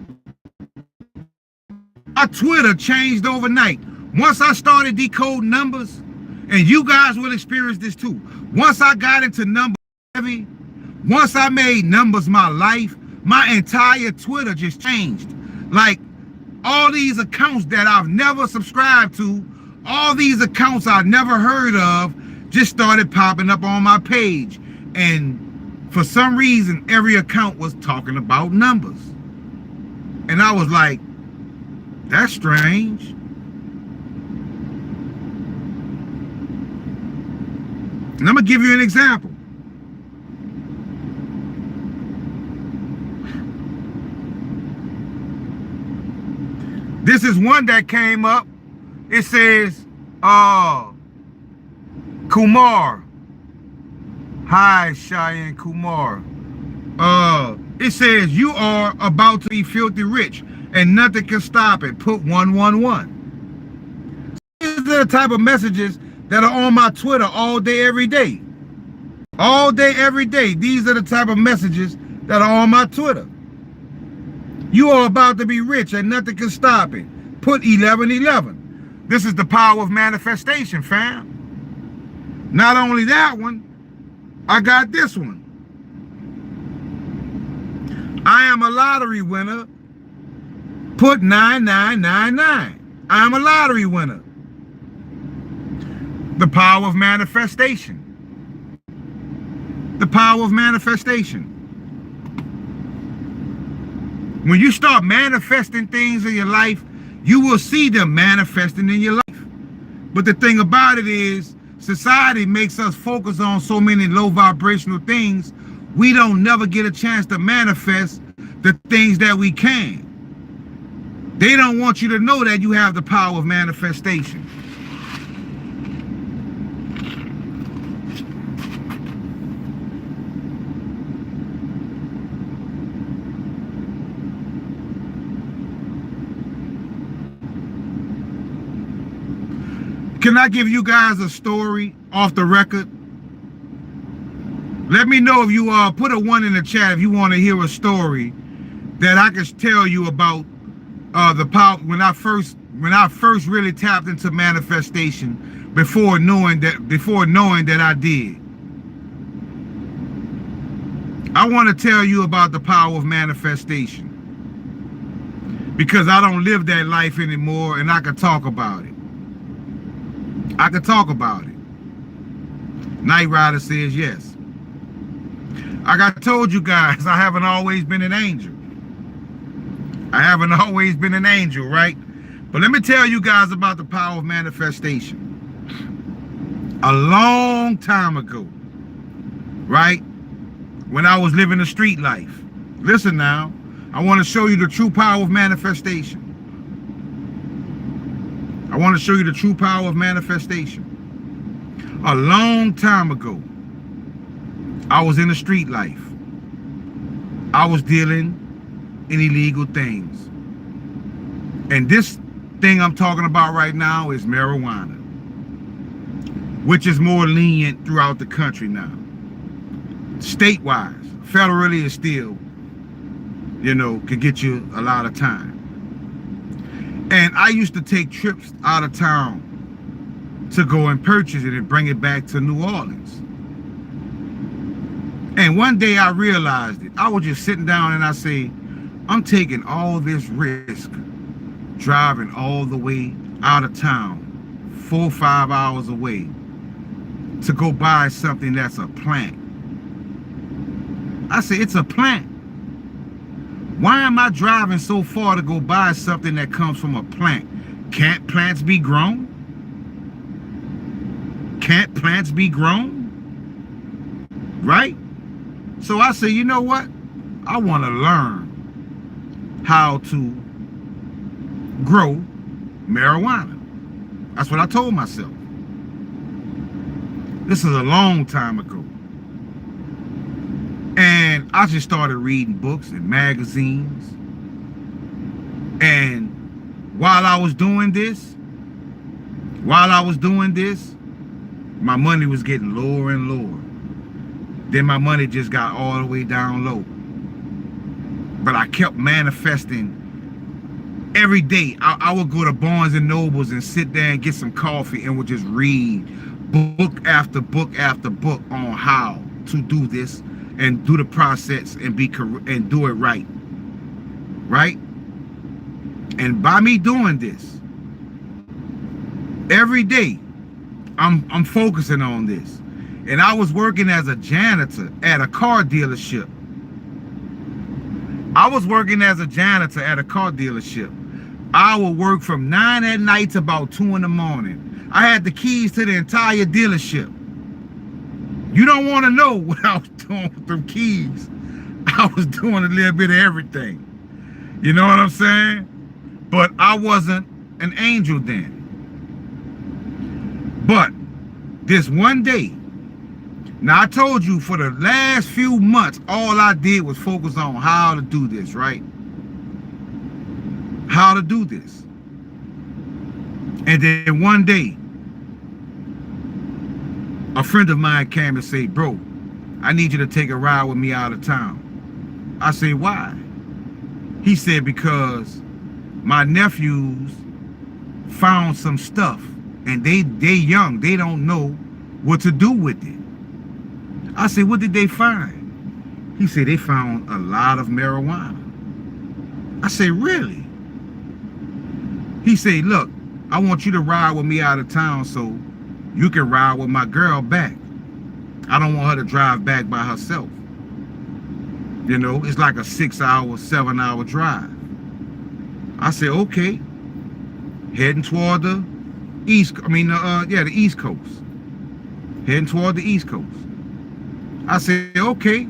Our Twitter changed overnight. Once I started decoding numbers, and you guys will experience this too. Once I got into numbers heavy, once I made numbers my life, my entire Twitter just changed. Like all these accounts that I've never subscribed to, all these accounts I've never heard of, just started popping up on my page. And for some reason, every account was talking about numbers. And I was like, that's strange. And I'm going to give you an example. This is one that came up. It says, Kumar. Hi, Cheyenne Kumar. It says, you are about to be filthy rich and nothing can stop it. Put 111. These are the type of messages that are on my Twitter all day, every day. All day, every day. These are the type of messages that are on my Twitter. You are about to be rich and nothing can stop it. Put 1111. This is the power of manifestation, fam. Not only that one, I got this one. I am a lottery winner. Put 9999. I am a lottery winner. The power of manifestation. The power of manifestation. When you start manifesting things in your life, you will see them manifesting in your life. But the thing about it is, society makes us focus on so many low vibrational things, we don't never get a chance to manifest the things that we can. They don't want you to know that you have the power of manifestation. Can I give you guys a story off the record? Let me know if you put a 1 in the chat if you want to hear a story that I can tell you about the power when I first really tapped into manifestation before knowing that I did. I want to tell you about the power of manifestation because I don't live that life anymore and I can talk about it. I can talk about it. Night Rider says yes. Like I told you guys, I haven't always been an angel. I haven't always been an angel, right? But let me tell you guys about the power of manifestation. A long time ago, right? When I was living the street life. Listen now, I want to show you the true power of manifestation. I want to show you the true power of manifestation. A long time ago, I was in the street life. I was dealing in illegal things. And this thing I'm talking about right now is marijuana, which is more lenient throughout the country now. State-wise, federally is still, you know, could get you a lot of time. And I used to take trips out of town to go and purchase it and bring it back to New Orleans. And one day I realized it. I was just sitting down and I say, I'm taking all this risk, driving all the way out of town, 4 or 5 hours away, to go buy something that's a plant. I say, it's a plant. Why am I driving so far to go buy something that comes from a plant? Can't plants be grown? Can't plants be grown? Right? So I say, you know what? I want to learn how to grow marijuana. That's what I told myself. This is a long time ago. And I just started reading books and magazines. And while I was doing this, my money was getting lower and lower. Then my money just got all the way down low. But I kept manifesting every day. I would go to Barnes and Nobles and sit there and get some coffee and would just read book after book after book on how to do this and do the process and do it right. Right? And by me doing this, every day, I'm focusing on this. And I was working as a janitor at a car dealership. I would work from 9 at night to about 2 in the morning. I had the keys to the entire dealership. You don't want to know what I was doing with them keys. I was doing a little bit of everything. You know what I'm saying? But I wasn't an angel then. But this one day, now I told you for the last few months, all I did was focus on how to do this, right? How to do this. And then one day, a friend of mine came and said, bro, I need you to take a ride with me out of town. I said, why? He said, because my nephews found some stuff and they young, they don't know what to do with it. I said, what did they find? He said, they found a lot of marijuana. I said, really? He said, look, I want you to ride with me out of town so you can ride with my girl back. I don't want her to drive back by herself. You know, it's like a 6-hour, 7-hour drive. I said, okay. Heading toward the the East Coast. Heading toward the East Coast. I said, okay.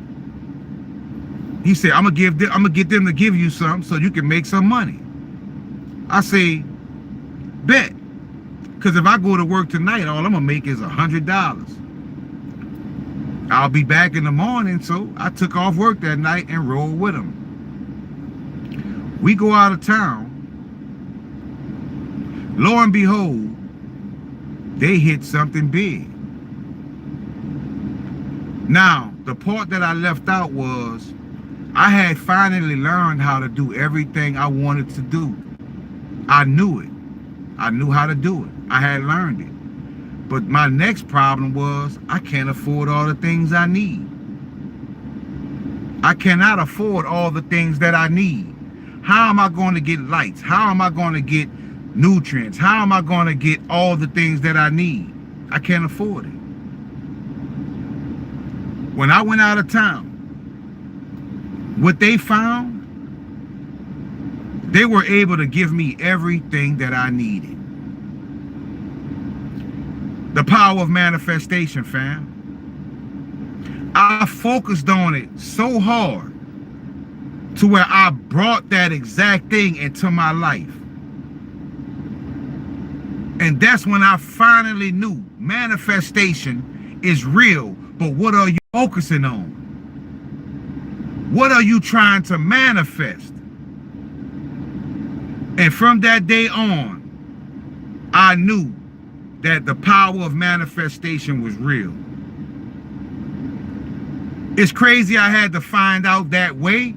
He said, I'm gonna get them to give you some so you can make some money. I say, bet. Because if I go to work tonight, all I'm gonna make is $100. I'll be back in the morning, so I took off work that night and rolled with him. We go out of town. Lo and behold, they hit something big. Now, the part that I left out was I had finally learned how to do everything I wanted to do. I knew it. I knew how to do it. I had learned it. But my next problem was I can't afford all the things I need. I cannot afford all the things that I need. How am I going to get lights? How am I going to get nutrients? How am I going to get all the things that I need? I can't afford it. When I went out of town, what they found, they were able to give me everything that I needed. The power of manifestation, fam. I focused on it so hard to where I brought that exact thing into my life. And that's when I finally knew manifestation is real, but what are you focusing on? What are you trying to manifest? And from that day on, I knew that the power of manifestation was real. It's crazy I had to find out that way,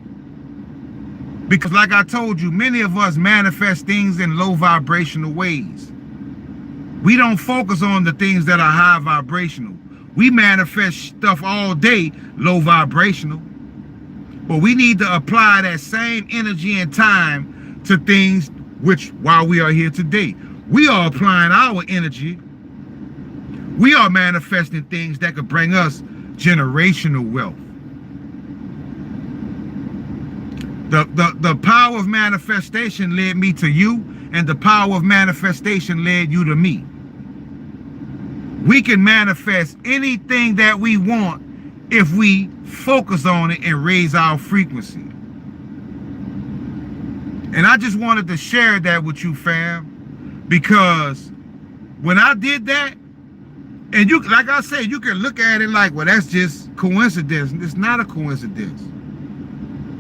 because like I told you, many of us manifest things in low vibrational ways. We don't focus on the things that are high vibrational. We manifest stuff all day low vibrational. But we need to apply that same energy and time to things which, while we are here today, we are applying our energy. We are manifesting things that could bring us generational wealth. The power of manifestation led me to you, and the power of manifestation led you to me. We can manifest anything that we want if we focus on it and raise our frequency. And I just wanted to share that with you, fam, because when I did that, and you, like I said, you can look at it like, well, that's just coincidence. It's not a coincidence.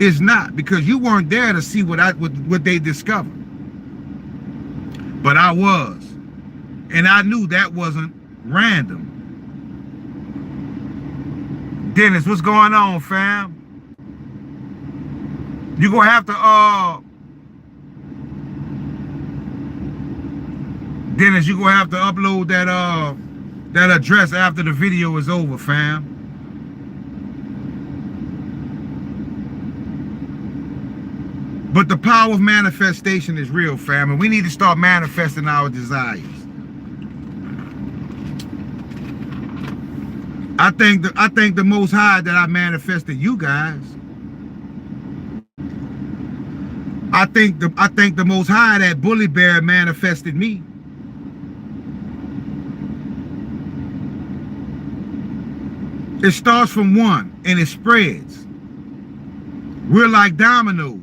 It's not, because you weren't there to see what they discovered. But I was, and I knew that wasn't random. Dennis, what's going on, fam? You gonna have to Dennis, you gonna have to upload that address after the video is over, fam. But the power of manifestation is real, fam, and we need to start manifesting our desires. I think the Most High that I manifested you guys. I think the Most High that Bully Bear manifested me. It starts from one and it spreads. We're like dominoes.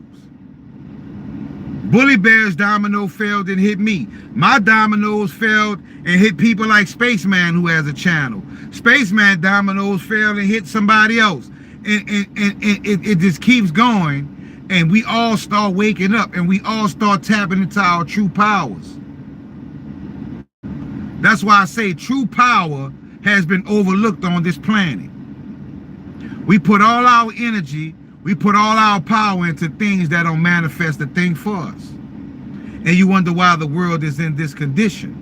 Bully Bear's domino failed and hit me. My dominoes failed and hit people like Spaceman, who has a channel. Spaceman dominoes failed and hit somebody else. And it just keeps going. And we all start waking up and we all start tapping into our true powers. That's why I say true power has been overlooked on this planet. We put all our energy, we put all our power into things that don't manifest a thing for us. And you wonder why the world is in this condition.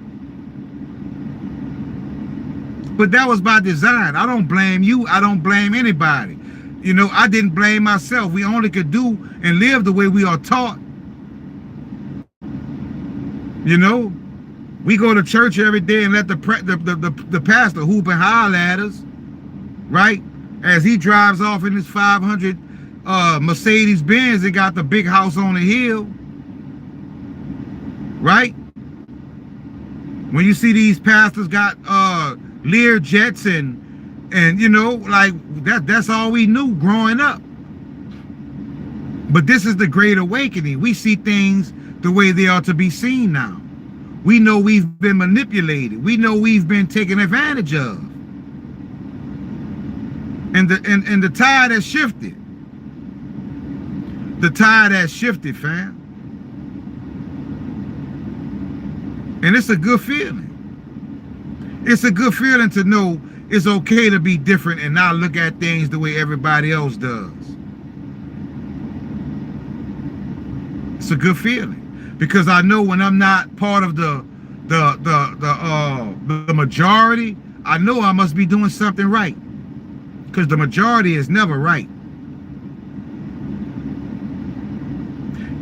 But that was by design. I don't blame you. I don't blame anybody. You know, I didn't blame myself. We only could do and live the way we are taught. You know, we go to church every day and let the pastor hoop and holler at us, right? As he drives off in his 500 Mercedes Benz and got the big house on the hill, right? When you see these pastors got Lear jets and you know, like that's all we knew growing up. But this is the Great Awakening. We see things the way they are to be seen now. We know we've been manipulated. We know we've been taken advantage of. And the tide has shifted. The tide has shifted, fam. And it's a good feeling. It's a good feeling to know it's okay to be different and not look at things the way everybody else does. It's a good feeling, because I know when I'm not part of the majority, I know I must be doing something right, because the majority is never right.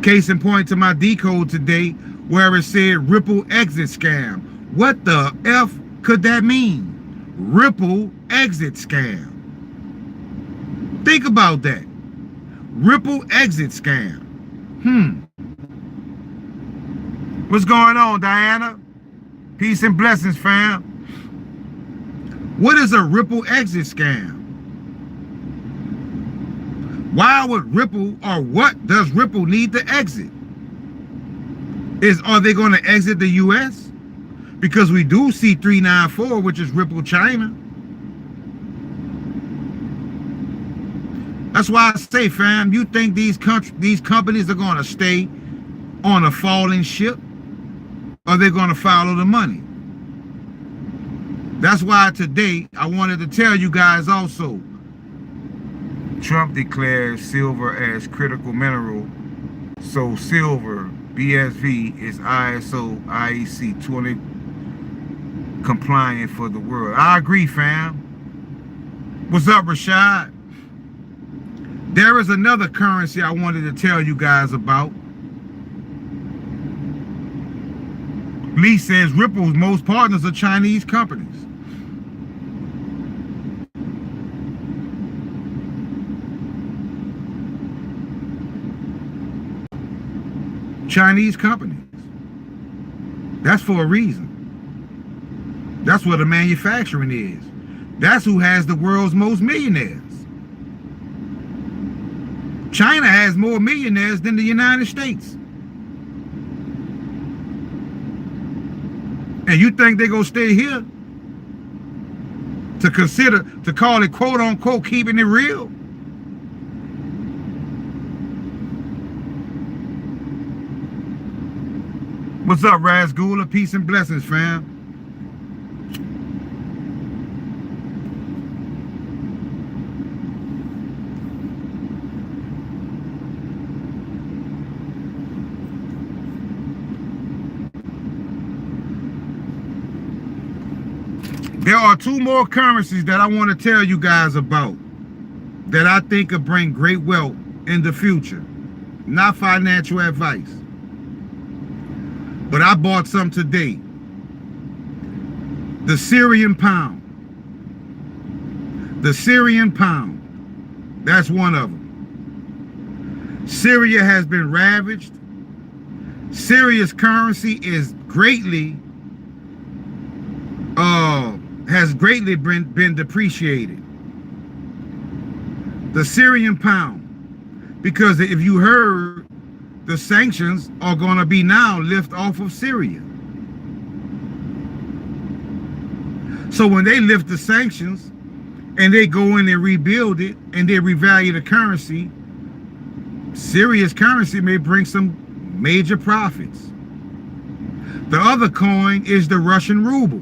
Case in point to my decode today, where it said Ripple exit scam. What the F could that mean? Ripple exit scam. Think about that. Ripple exit scam. What's going on, Diana? Peace and blessings, fam. What is a Ripple exit scam? Why would Ripple, or what does Ripple need to exit? Are they going to exit the U.S.? Because we do see 394, which is Ripple China. That's why I say, fam, you think these companies are going to stay on a falling ship? or they're going to follow the money. That's why today I wanted to tell you guys also. Trump declares silver as critical mineral, so silver BSV is ISO IEC 20 compliant for the world. I agree, fam. What's up, Rashad? There is another currency I wanted to tell you guys about. Lee says Ripple's most partners are Chinese companies. Chinese companies. That's for a reason. That's what the manufacturing is. That's who has the world's most millionaires. China has more millionaires than the United States. And you think they're going to stay here to call it quote unquote keeping it real? What's up, Razgula? Peace and blessings, fam. There are two more currencies that I want to tell you guys about that I think will bring great wealth in the future. Not financial advice. But I bought some today. The Syrian pound. The Syrian pound. That's one of them. Syria has been ravaged. Syria's currency is has greatly been depreciated. The Syrian pound. Because if you heard, the sanctions are going to be now lifted off of Syria. So when they lift the sanctions and they go in and rebuild it and they revalue the currency, Syria's currency may bring some major profits. The other coin is the Russian ruble.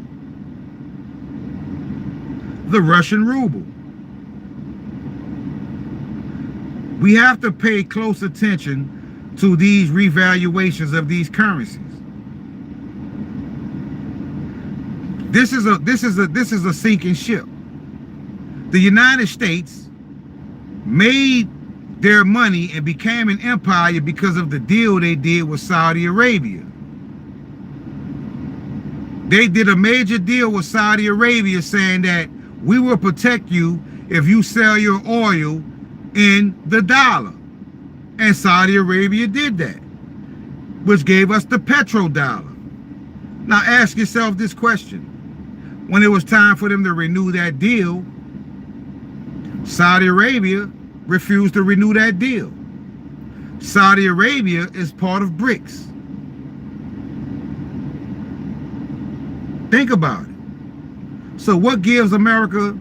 The Russian ruble. We have to pay close attention to these revaluations of these currencies. This is a sinking ship. The United States made their money and became an empire because of the deal they did with Saudi Arabia. They did a major deal with Saudi Arabia saying that we will protect you if you sell your oil in the dollar. And Saudi Arabia did that, which gave us the petrodollar. Now ask yourself this question. When it was time for them to renew that deal, Saudi Arabia refused to renew that deal. Saudi Arabia is part of BRICS. Think about it. So what gives America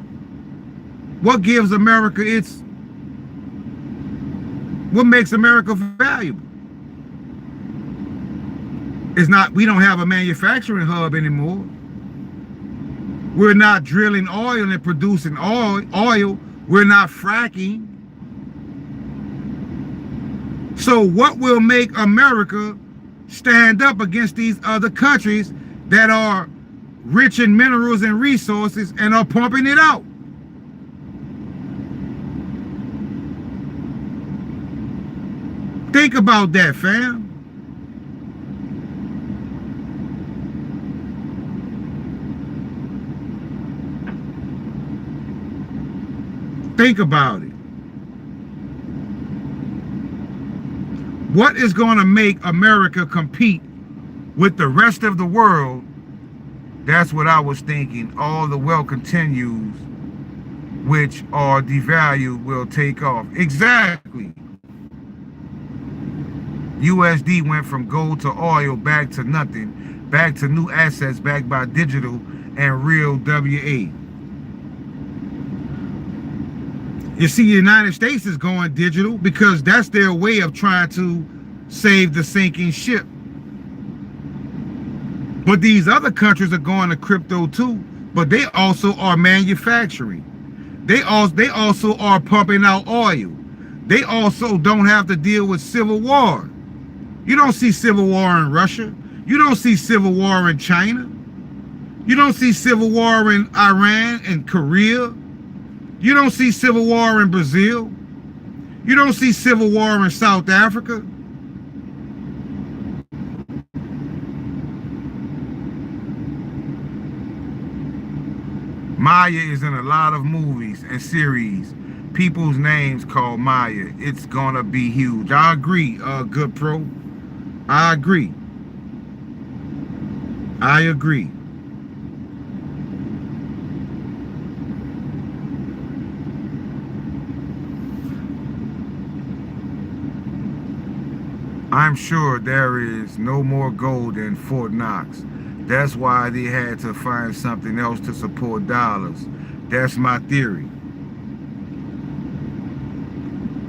its, what makes America valuable? It's not, we don't have a manufacturing hub anymore. We're not drilling oil and producing oil. We're not fracking. So what will make America stand up against these other countries that are rich in minerals and resources and are pumping it out? Think about that, fam. Think about it. What is going to make America compete with the rest of the world? That's what I was thinking. All the wealth continues, which are devalued, will take off. Exactly. USD went from gold to oil, back to nothing, back to new assets backed by digital and real WA. You see, the United States is going digital because that's their way of trying to save the sinking ship. But these other countries are going to crypto too, but they also are manufacturing. They also are pumping out oil. They also don't have to deal with civil war. You don't see civil war in Russia. You don't see civil war in China. You don't see civil war in Iran and Korea. You don't see civil war in Brazil. You don't see civil war in South Africa. Maya is in a lot of movies and series. People's names called Maya. It's gonna be huge. I agree, Good Pro. I agree. I agree. I'm sure there is no more gold in Fort Knox. That's why they had to find something else to support dollars. That's my theory.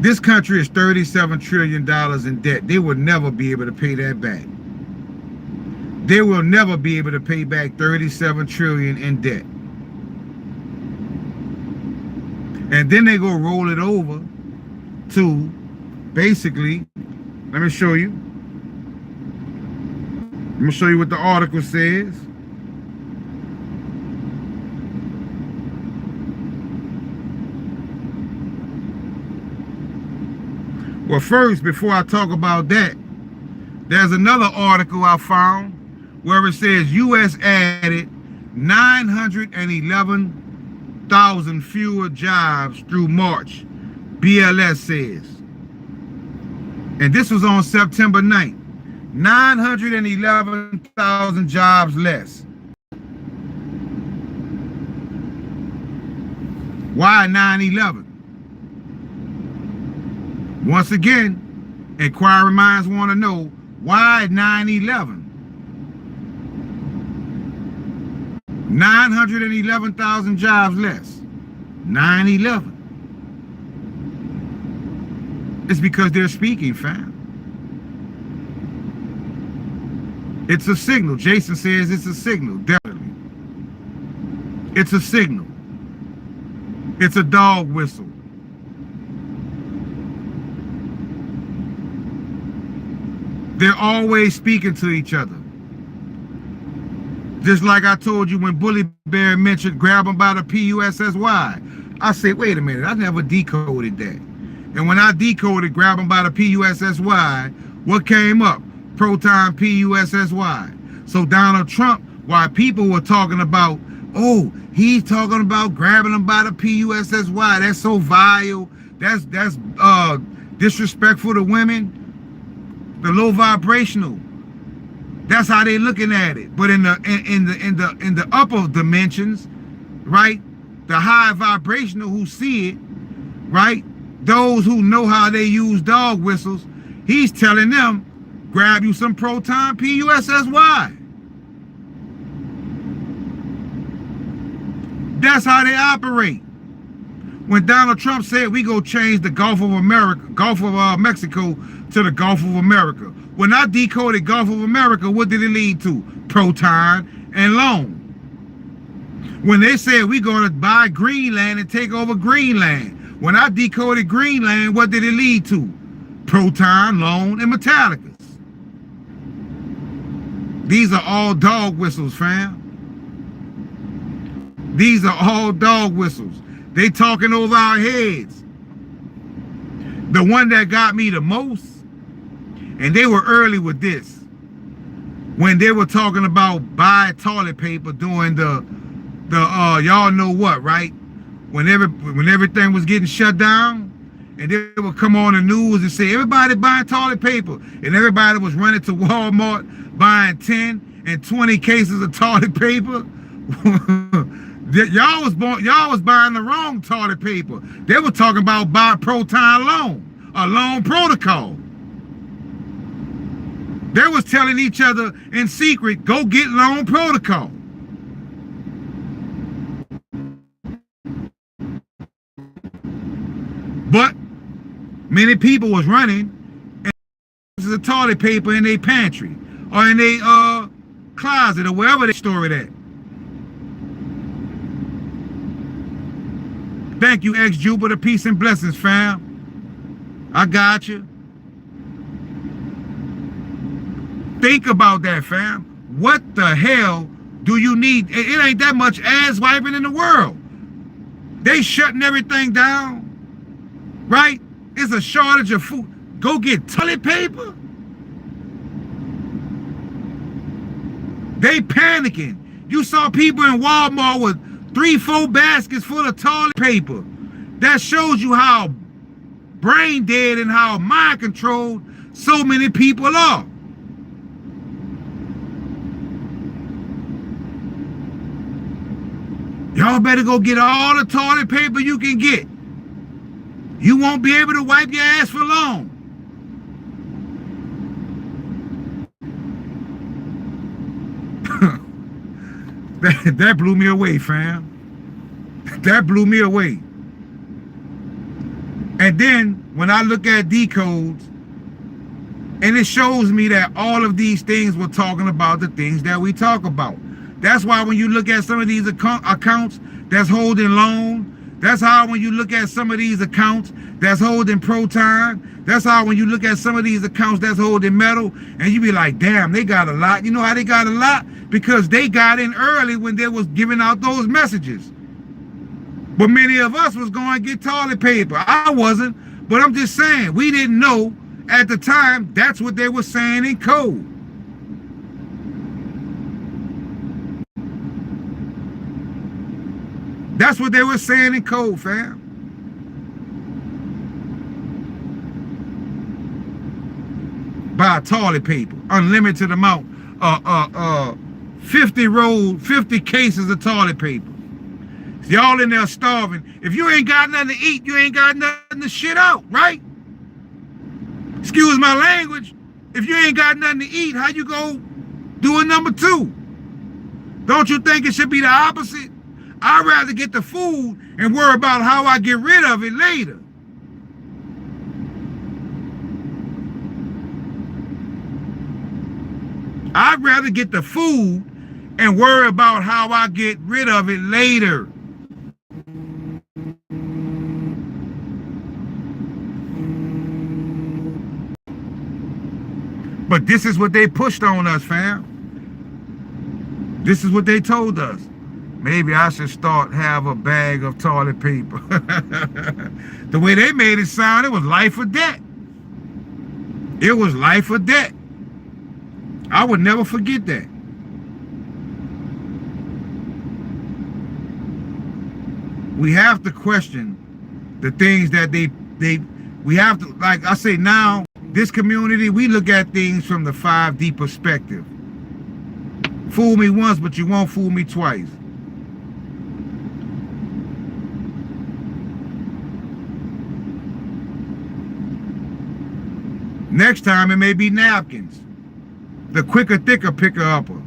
This country is $37 trillion in debt. They will never be able to pay that back. They will never be able to pay back $37 trillion in debt. And then they go roll it over to basically, let me show you. I'm going to show you what the article says. Well, first, before I talk about that, there's another article I found where it says U.S. added 911,000 fewer jobs through March, BLS says. And this was on September 9th. 911,000 jobs less. Why 9/11? Once again, inquiring minds want to know why 9/11? 911,000 jobs less. 9/11. It's because they're speaking, fam. It's a signal. Jason says it's a signal, definitely. It's a signal. It's a dog whistle. They're always speaking to each other. Just like I told you when Bully Bear mentioned grab them by the PUSSY. I said, wait a minute, I never decoded that. And when I decoded grab them by the PUSSY, what came up? Proton PUSSY. So Donald Trump, while people were talking about, oh, he's talking about grabbing them by the PUSSY. That's so vile. That's disrespectful to women. The low vibrational. That's how they looking at it. But in the upper dimensions, right? The high vibrational who see it, right? Those who know how they use dog whistles, he's telling them, grab you some Proton PUSSY. That's how they operate. When Donald Trump said we go change the Gulf of Mexico to the Gulf of America. When I decoded Gulf of America, what did it lead to? Proton and loan. When they said we're going to buy Greenland and take over Greenland. When I decoded Greenland, what did it lead to? Proton, loan, and Metallicas. These are all dog whistles, fam. These are all dog whistles. They talking over our heads. The one that got me the most, and they were early with this, when they were talking about buy toilet paper during the y'all know what, right? When everything was getting shut down, and they would come on the news and say, everybody buying toilet paper. And everybody was running to Walmart buying 10 and 20 cases of toilet paper. Y'all was buying the wrong toilet paper. They were talking about buy Proton loan, a loan protocol. They was telling each other in secret, go get loan protocol. But many people was running and the toilet paper in their pantry or in their closet or wherever they store it at. Thank you, ex-Jupiter. Peace and blessings, fam. I got you. Think about that, fam. What the hell do you need? It ain't that much ass wiping in the world. They shutting everything down, right? It's a shortage of food. Go get toilet paper. They panicking. You saw people in Walmart with 3-4 baskets full of toilet paper. That shows you how brain dead and how mind controlled so many people are. Y'all better go get all the toilet paper you can get. You won't be able to wipe your ass for long. That blew me away, fam. That blew me away. And then when I look at decodes, and it shows me that all of these things were talking about the things that we talk about. That's why when you look at some of these accounts that's holding loan, that's how when you look at some of these accounts that's holding proton, that's how when you look at some of these accounts that's holding metal, and you be like, damn, they got a lot. You know how they got a lot? Because they got in early when they was giving out those messages. But many of us was going to get toilet paper. I wasn't, but I'm just saying, we didn't know at the time that's what they were saying in code. That's what they were saying in code, fam. Buy toilet paper, unlimited amount, 50 cases of toilet paper. Y'all in there starving. If you ain't got nothing to eat, you ain't got nothing to shit out, right? Excuse my language. If you ain't got nothing to eat, how you go do a number 2? Don't you think it should be the opposite? I'd rather get the food and worry about how I get rid of it later. I'd rather get the food and worry about how I get rid of it later. But this is what they pushed on us, fam. This is what they told us. Maybe I should have a bag of toilet paper. The way they made it sound, it was life or death. It was life or death. I would never forget that. We have to question the things that we have to, like I say now, this community, we look at things from the 5D perspective. Fool me once, but you won't fool me twice. Next time it may be napkins. The quicker, thicker, picker-upper.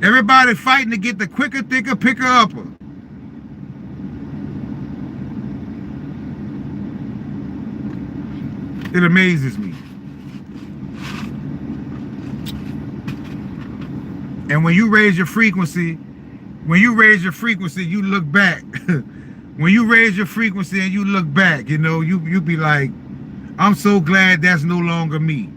Everybody fighting to get the quicker, thicker, picker-upper. It amazes me. And when you raise your frequency, you look back. When you raise your frequency and you look back, you know, you be like, I'm so glad that's no longer me.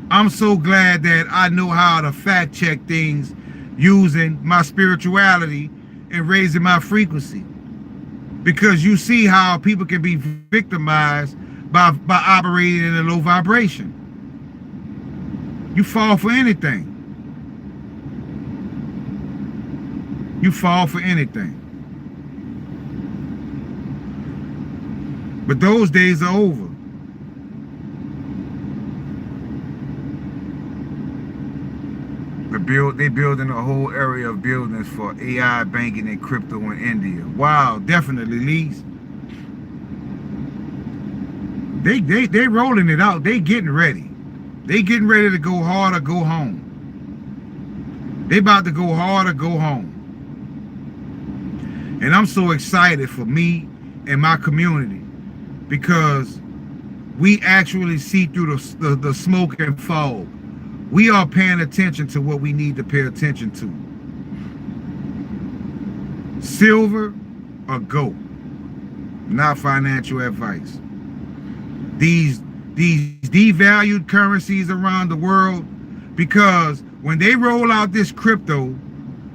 I'm so glad that I know how to fact check things using my spirituality and raising my frequency. Because you see how people can be victimized by operating in a low vibration. You fall for anything. You fall for anything. But those days are over. They building a whole area of buildings for AI banking and crypto in India. Wow, definitely, Lees. They rolling it out. They getting ready. They getting ready to go hard or go home. They about to go hard or go home. And I'm so excited for me and my community because we actually see through the smoke and fog. We are paying attention to what we need to pay attention to. Silver or gold, not financial advice. These devalued currencies around the world, because when they roll out this crypto,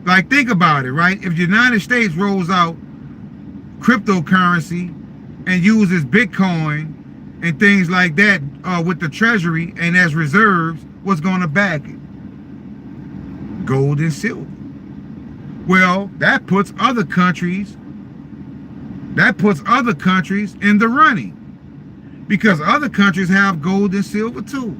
like think about it, right? If the United States rolls out cryptocurrency and uses Bitcoin and things like that with the treasury and as reserves, what's going to back it? Gold and silver. Well, that puts other countries in the running, because other countries have gold and silver too.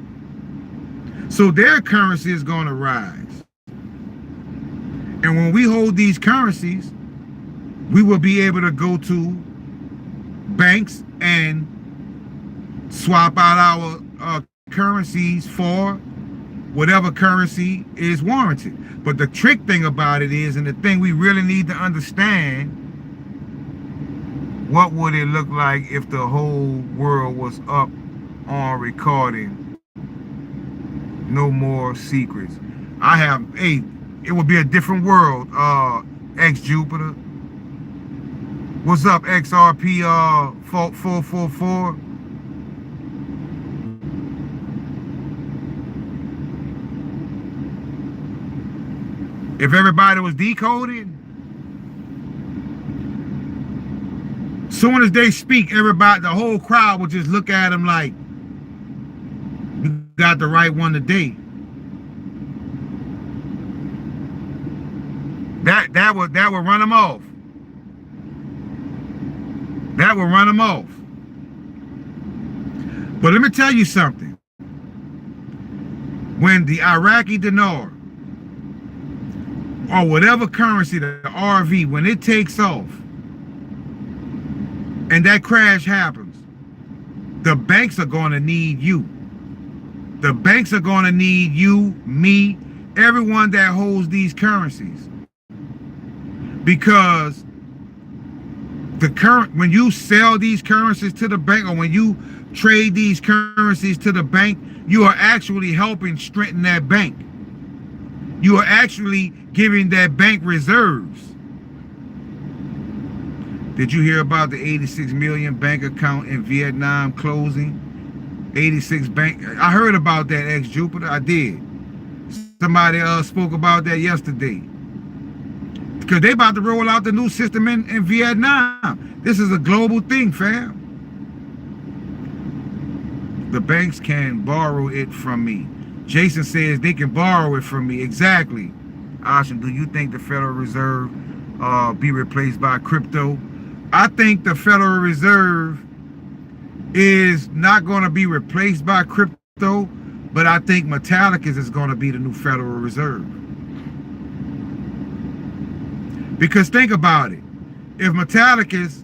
So their currency is going to rise. And when we hold these currencies, we will be able to go to banks and swap out our currencies for whatever currency is warranted. But the trick thing about it is, and the thing we really need to understand, what would it look like if the whole world was up on recording? No more secrets. It would be a different world. X Jupiter. What's up, XRP 444? If everybody was decoded, soon as they speak, everybody, the whole crowd would just look at them like, you got the right one today. That would run them off. That will run them off. But let me tell you something. When the Iraqi dinar, or whatever currency, the RV, when it takes off and that crash happens, the banks are going to need you. The banks are going to need you, me, everyone that holds these currencies. Because when you sell these currencies to the bank, or when you trade these currencies to the bank, you are actually helping strengthen that bank. You are actually giving that bank reserves. Did you hear about the 86 million bank account in Vietnam closing? 86 bank. I heard about that, X Jupiter. I did. Somebody spoke about that yesterday. Because they about to roll out the new system in Vietnam. This is a global thing, fam. The banks can borrow it from me. Jason says they can borrow it from me. Exactly. Ocean, do you think the Federal Reserve be replaced by crypto? I think the Federal Reserve is not going to be replaced by crypto, but I think Metallicus is going to be the new Federal Reserve. Because think about it. If Metallicus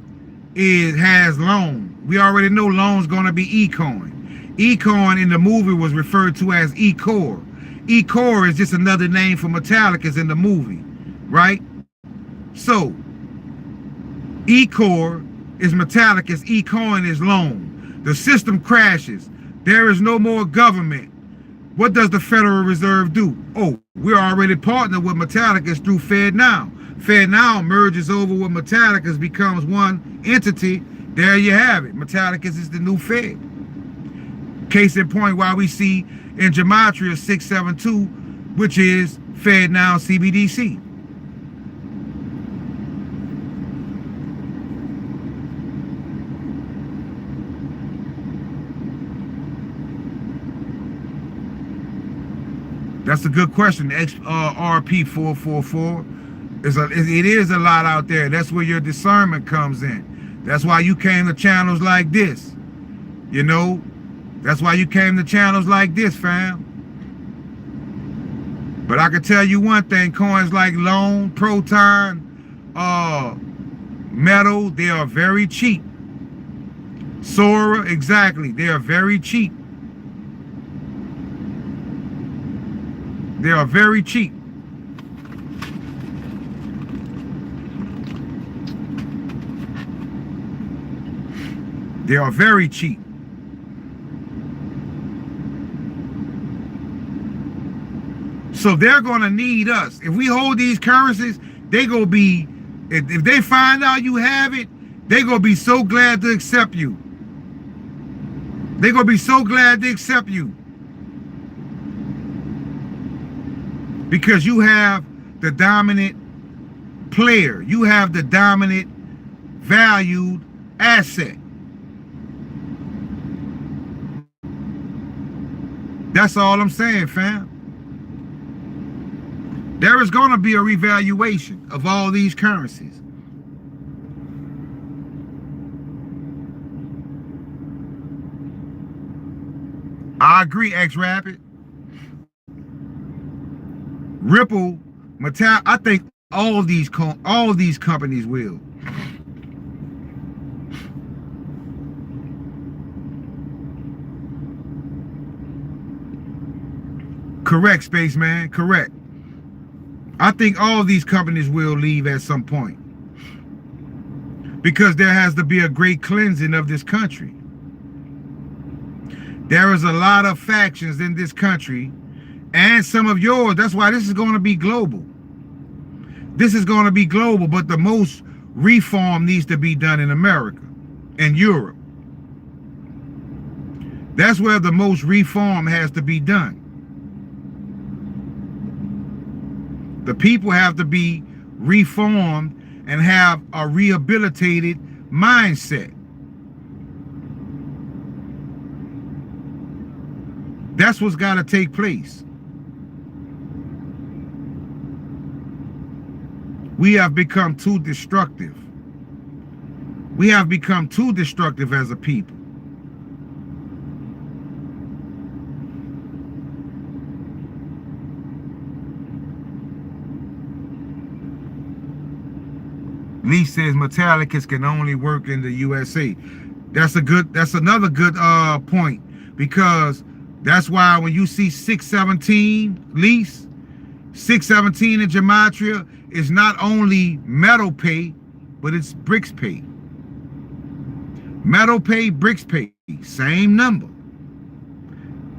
has loan, we already know loan's going to be eCoin. eCoin in the movie was referred to as eCore. eCore is just another name for Metallicus in the movie, right? So, eCore is Metallicus, eCoin is loan. The system crashes. There is no more government. What does the Federal Reserve do? Oh, we're already partnered with Metallicus through FedNow. FedNow merges over with Metallicus, becomes one entity. There you have it. Metallicus is the new Fed. Case in point, why we see in Gamatria 672, which is FedNow CBDC. That's a good question. XRP 444. It is a lot out there. That's where your discernment comes in. That's why you came to channels like this. You know, that's why you came to channels like this, fam. But I can tell you one thing, coins like Loan, Proton, Metal, they are very cheap. Sora, exactly, they are very cheap. They are very cheap. They are very cheap. So they're going to need us. If we hold these currencies, they going to be, if they find out you have it, they going to be so glad to accept you. They're going to be so glad to accept you. Because you have the dominant player. You have the dominant valued asset. That's all I'm saying, fam. There is going to be a revaluation of all these currencies. I agree, X-Rapid. Ripple, Metal, I think all these companies will. Correct, Spaceman, correct. I think all these companies will leave at some point. Because there has to be a great cleansing of this country. There is a lot of factions in this country, and some of yours. That's why this is going to be global. This is going to be global, but the most reform needs to be done in America and Europe. That's where the most reform has to be done. The people have to be reformed and have a rehabilitated mindset. That's what's got to take place. We have become too destructive. We have become too destructive as a people. Lee says Metallicus can only work in the USA. That's another good point, because that's why when you see 617 lease, 617 in Gamatria is not only metal pay, but it's bricks pay. Metal pay, bricks pay, same number.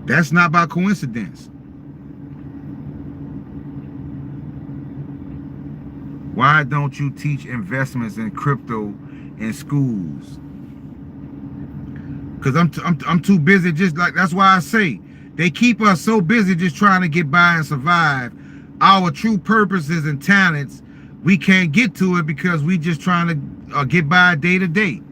That's not by coincidence. Why don't you teach investments in crypto in schools? Because I'm too busy. Just like, that's why I say they keep us so busy just trying to get by and survive. Our true purposes and talents, we can't get to it because we just trying to get by day to day.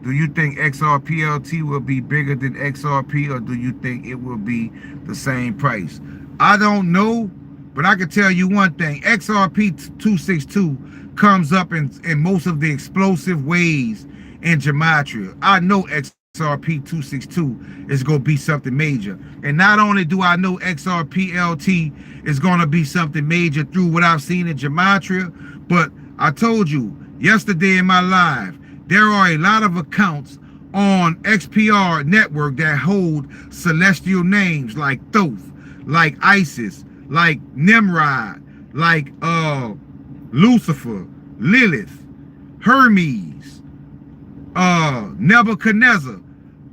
Do you think XRPLT will be bigger than XRP, or do you think it will be the same price? I don't know. But I can tell you one thing, XRP 262 comes up in most of the explosive ways in Gamatria. I know XRP 262 is going to be something major. And not only do I know XRP LT is going to be something major through what I've seen in Gamatria, but I told you yesterday in my live, there are a lot of accounts on XPR network that hold celestial names like Thoth, like Isis, like Nimrod, like Lucifer, Lilith, Hermes, Nebuchadnezzar,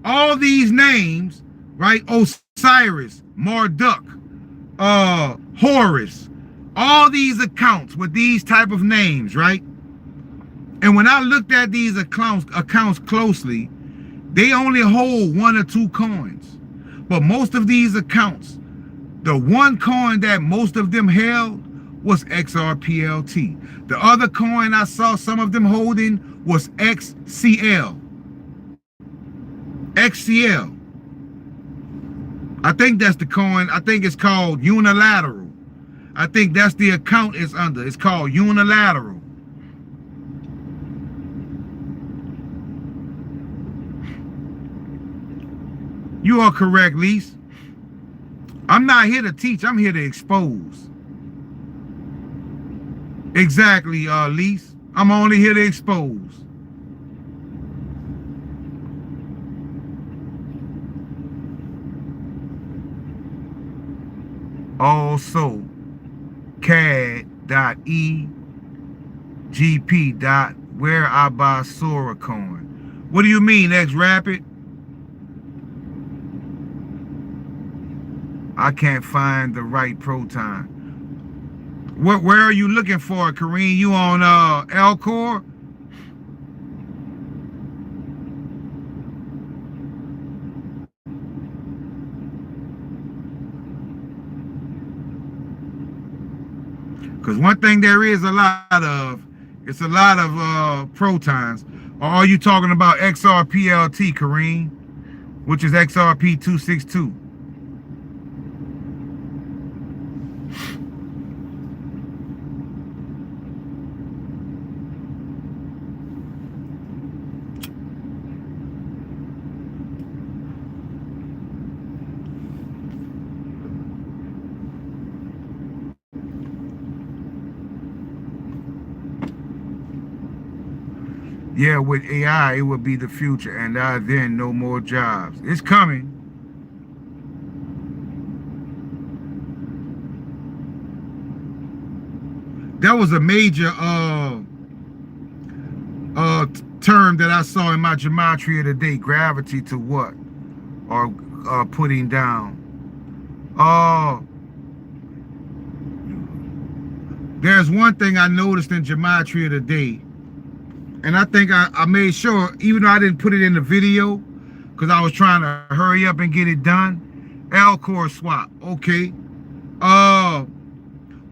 all these names, right? Osiris, Marduk, Horus, all these accounts with these type of names, right? And when I looked at these accounts closely, they only hold 1 or 2 coins. But most of these accounts, the one coin that most of them held was XRPLT. The other coin I saw some of them holding was XCL. XCL. I think that's the coin. I think it's called Unilateral. I think that's the account it's under. It's called Unilateral. You are correct, Lise. I'm not here to teach. I'm here to expose. Exactly, Lise. I'm only here to expose. Also, CAD.egp. Where I buy Sora coin. What do you mean, X-Rapid? I can't find the right proton. Where are you looking for, Kareem? You on L-Core? Because one thing there is a lot of, it's a lot of protons. Or are you talking about XRPLT, Kareem? Which is XRP262. Yeah, with AI, it would be the future, and then no more jobs. It's coming. That was a major term that I saw in my Gamatria today. Gravity to what? Or putting down. There's one thing I noticed in Gamatria today. And I think I made sure, even though I didn't put it in the video, because I was trying to hurry up and get it done. L-Core swap. Okay.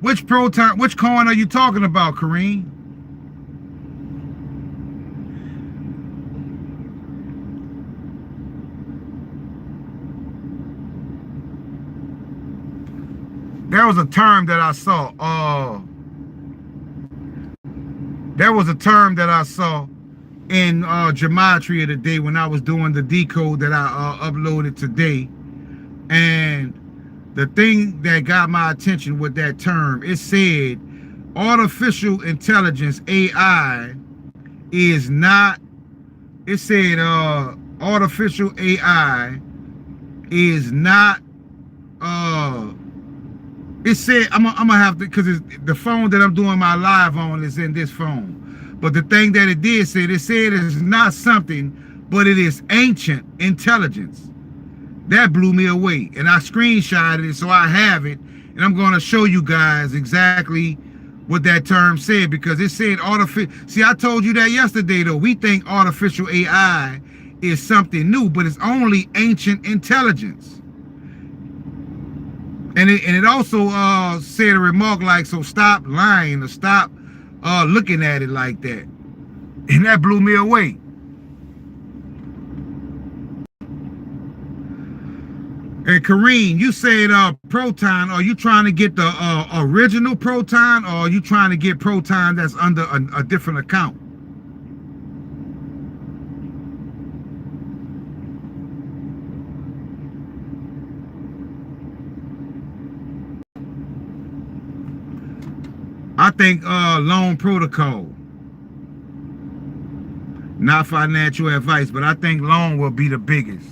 Which coin are you talking about, Kareem? There was a term that I saw. There was a term that I saw in Gamatria today when I was doing the decode that I uploaded today. And the thing that got my attention with that term, it said artificial intelligence, AI, is not, it said artificial AI is not, it said, I'm gonna have to, because the phone that I'm doing my live on is in this phone. But the thing that it did say, it said it's not something, but it is ancient intelligence. That blew me away. And I screenshotted it, so I have it. And I'm going to show you guys exactly what that term said, because it said artificial. See, I told you that yesterday, though. We think artificial AI is something new, but it's only ancient intelligence. And it also said a remark like, so stop lying or stop looking at it like that. And that blew me away. And Kareem, you said proton. Are you trying to get the original proton, or are you trying to get proton that's under a different account? I think loan protocol. Not financial advice, but I think loan will be the biggest.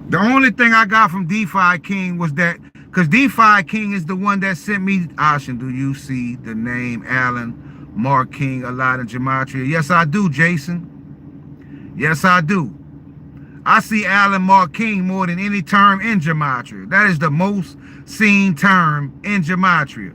The only thing I got from DeFi King was that, because DeFi King is the one that sent me, Ashen, do you see the name Alan Mark King a lot in Gamatria? Yes, I do, Jason. Yes, I do. I see Alan Mark King more than any term in Gamatria. That is the most seen term in Gamatria.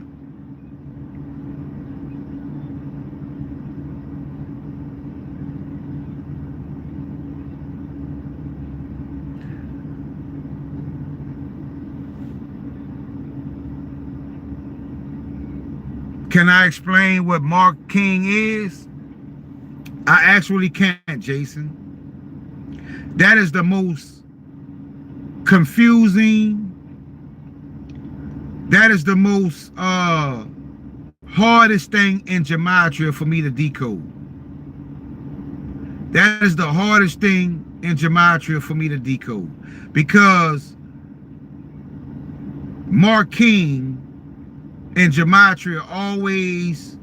Can I explain what Mark King is? I actually can't, Jason. That is the most confusing. That is the most hardest thing in Gamatria for me to decode. That is the hardest thing in Gamatria for me to decode, because Mark King in Gamatria always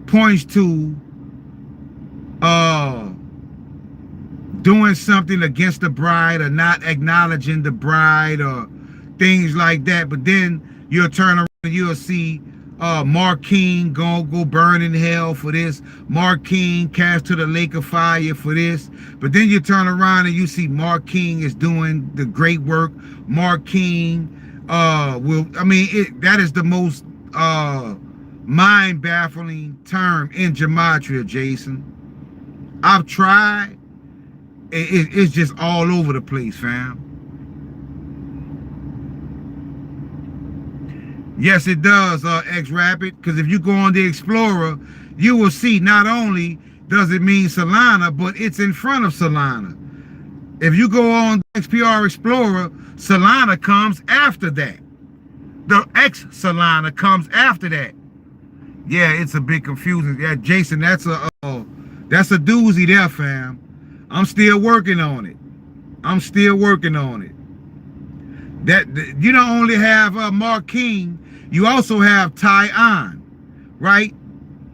points to doing something against the bride, or not acknowledging the bride, or things like that. But then you'll turn around and you'll see Mark King gonna go burn in hell for this. Mark King cast to the lake of fire for this. But then you turn around and you see Mark King is doing the great work. Mark King that is the most mind-baffling term in Gamatria, Jason. I've tried. It's just all over the place, fam. Yes, it does, X-Rapid, because if you go on the Explorer, you will see not only does it mean Solana, but it's in front of Solana. If you go on the XPR Explorer, Solana comes after that. The X Solana comes after that. Yeah, it's a bit confusing. Yeah, Jason, that's a doozy there, fam. I'm still working on it. I'm still working on it. That you don't only have Mark King, you also have Tyon, right?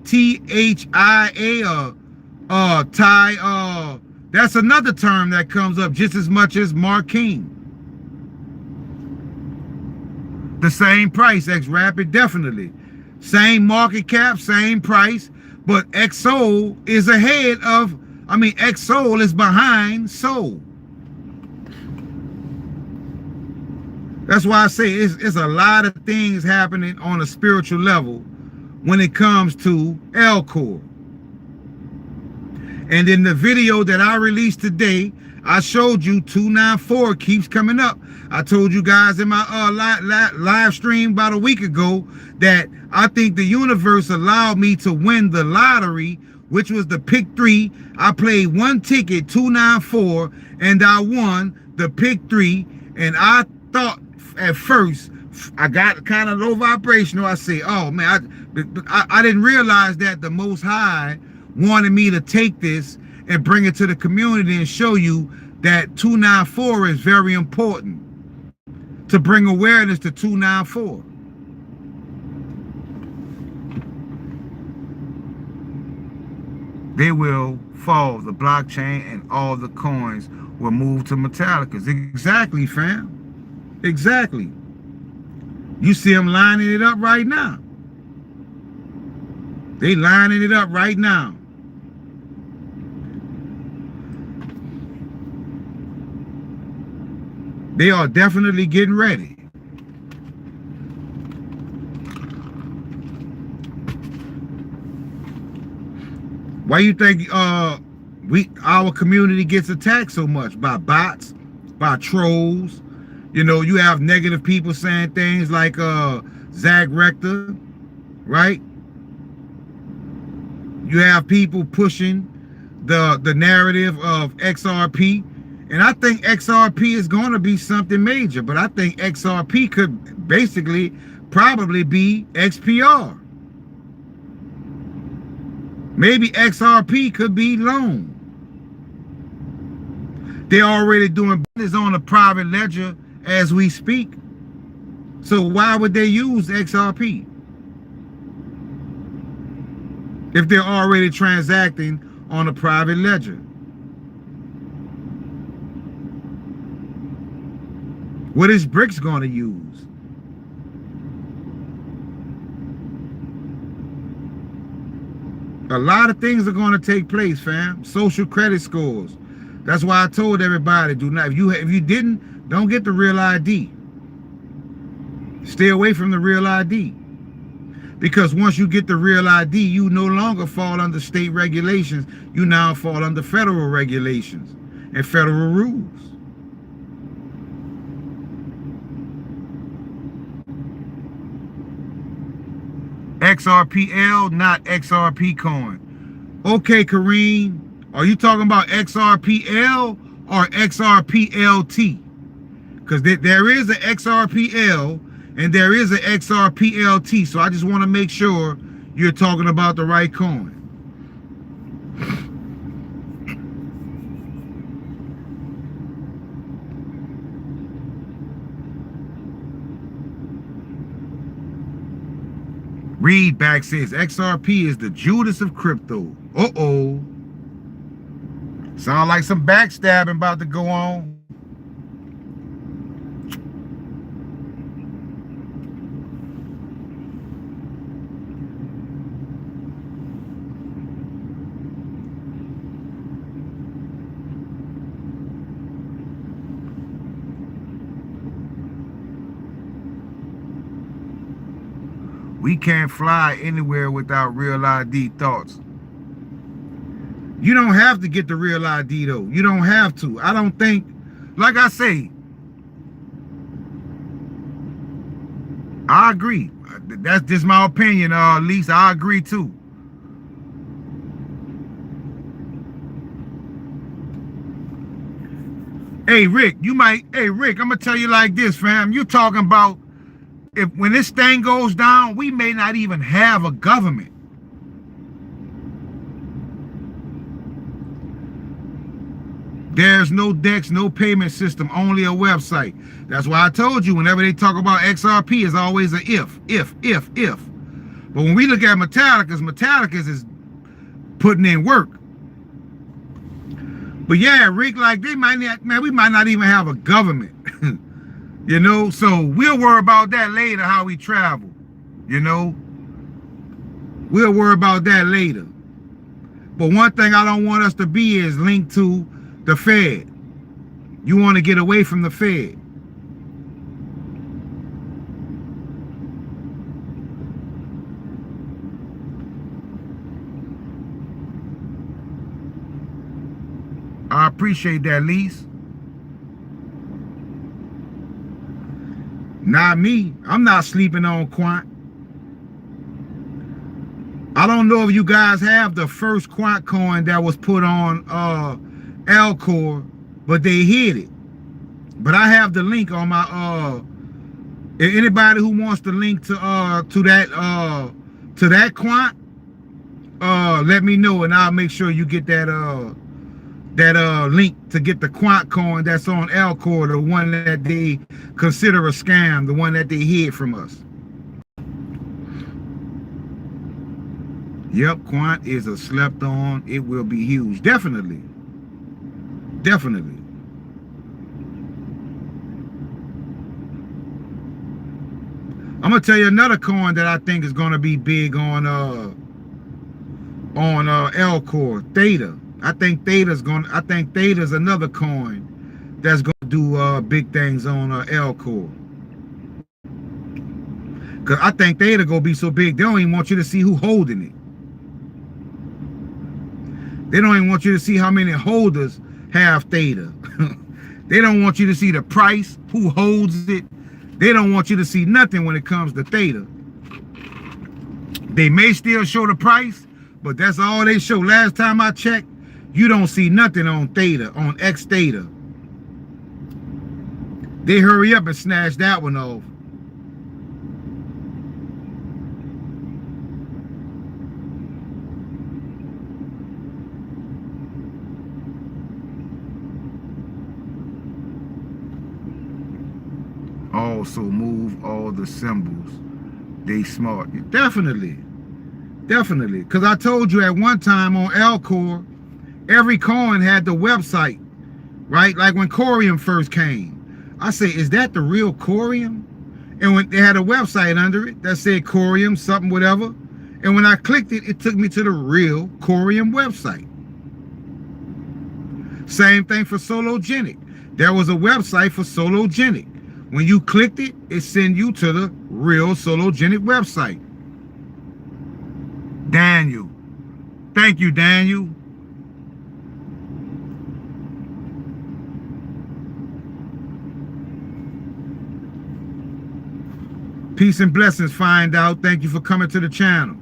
THIA, Ty. That's another term that comes up just as much as Mark King. The same price, X-Rapid, definitely. Same market cap, same price, but XSOL is ahead of, XSOL is behind SOL. That's why I say it's a lot of things happening on a spiritual level when it comes to L-Core. And in the video that I released today, I showed you 294 keeps coming up. I told you guys in my live stream about a week ago that I think the universe allowed me to win the lottery, which was the pick 3. I played one ticket, 294, and I won the pick 3. And I thought at first, I got kind of low vibrational. I say, oh man, I didn't realize that the Most High wanted me to take this and bring it to the community and show you that 294 is very important, to bring awareness to 294. They will fall, the blockchain and all the coins will move to Metallicas. Exactly, fam. Exactly. You see them lining it up right now. They lining it up right now. They are definitely getting ready. Why you think our community gets attacked so much? By bots, by trolls. You know, you have negative people saying things like Zach Rector, right? You have people pushing the narrative of XRP. And I think XRP is going to be something major, but I think XRP could basically probably be XPR. Maybe XRP could be loan. They're already doing business on a private ledger as we speak. So why would they use XRP if they're already transacting on a private ledger? What is BRICS going to use? A lot of things are going to take place, fam. Social credit scores. That's why I told everybody, do not, if you didn't, don't get the real ID. Stay away from the real ID. Because once you get the real ID, you no longer fall under state regulations. You now fall under federal regulations and federal rules. XRPL, not XRP coin. Okay, Kareem, are you talking about XRPL or XRPLT? Because there is an XRPL and there is an XRPLT. So I just want to make sure you're talking about the right coin. Reed back says XRP is the Judas of crypto. Uh-oh. Sound like some backstabbing about to go on. We can't fly anywhere without real ID thoughts. You don't have to get the real ID though. You don't have to. I don't think, like I say, I agree. That's just my opinion, Lisa. I agree too. Hey Rick, I'm gonna tell you like this, fam. You talking about when this thing goes down, we may not even have a government. There's no DEX, no payment system, only a website. That's why I told you whenever they talk about XRP, it's always a if. But when we look at Metallica's is putting in work. But yeah, Rick, like they might not, man, we might not even have a government. You know, so we'll worry about that later, how we travel. You know, we'll worry about that later. But one thing I don't want us to be is linked to the Fed. You want to get away from the Fed. I appreciate that, Lise. Not me. I'm not sleeping on Quant. I don't know if you guys have the first Quant coin that was put on Alcor, but they hid it. But I have the link on my anybody who wants the link to that Quant, let me know and I'll make sure you get that link to get the Quant coin that's on Alcor, the one that they consider a scam, the one that they hid from us. Yep, Quant is a slept on. It will be huge. Definitely. Definitely. I'm gonna tell you another coin that I think is gonna be big on Alcor, Theta. I think Theta's another coin that's gonna do big things on Alcor. Cause I think Theta gonna be so big they don't even want you to see who holding it. They don't even want you to see how many holders have Theta. They don't want you to see the price, who holds it. They don't want you to see nothing when it comes to Theta. They may still show the price, but that's all they show. Last time I checked, you don't see nothing on Theta, on X Theta. They hurry up and snatch that one off. Also move all the symbols. They smart. Definitely. Definitely. Because I told you at one time on Alcor, every coin had the website, right? Like when Corium first came. I say, is that the real Corium? And when they had a website under it that said Corium, something, whatever. And when I clicked it, it took me to the real Corium website. Same thing for Sologenic. There was a website for Sologenic. When you clicked it, it sent you to the real Sologenic website. Daniel. Thank you, Daniel. Peace and blessings, Find Out. Thank you for coming to the channel.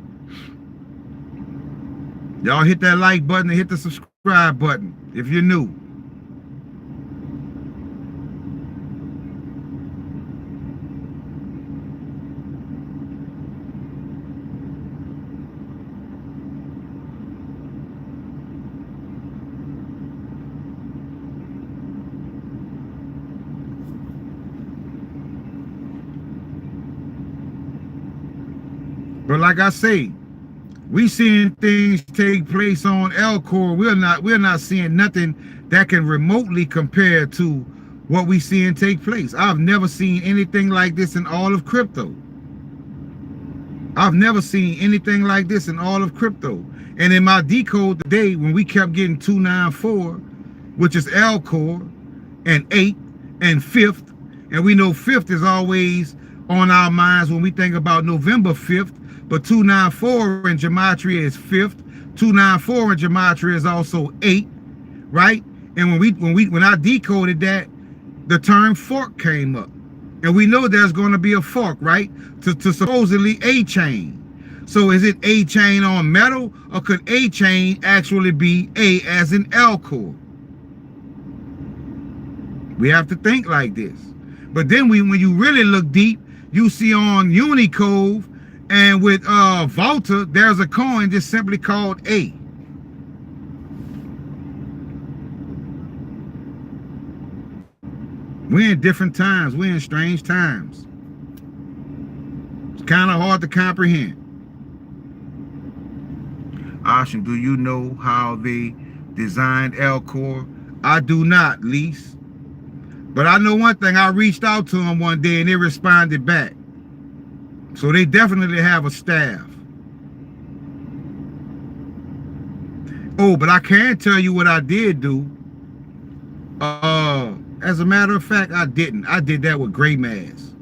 Y'all hit that like button and hit the subscribe button if you're new. But like I say, we seeing things take place on Alcor. We're not seeing nothing that can remotely compare to what we seeing take place. I've never seen anything like this in all of crypto. I've never seen anything like this in all of crypto. And in my decode today, when we kept getting 294, which is Alcor, and 8 and 5th, and we know 5th is always on our minds when we think about November 5th, but 294 in Gematria is 5th. 294 in Gematria is also 8, right? And when I decoded that, the term fork came up. And we know there's going to be a fork, right? To supposedly A chain. So is it A chain on metal, or could A chain actually be A as in L core? We have to think like this. But then when you really look deep, you see on Unicode and with Volta, there's a coin just simply called A. We're in different times. We're in strange times. It's kind of hard to comprehend. Ashen, do you know how they designed L-Core? I do not, Lise. But I know one thing. I reached out to them one day and they responded back. So they definitely have a staff. Oh, but I can tell you what I did do. As a matter of fact, I didn't. I did that with Gray Mass.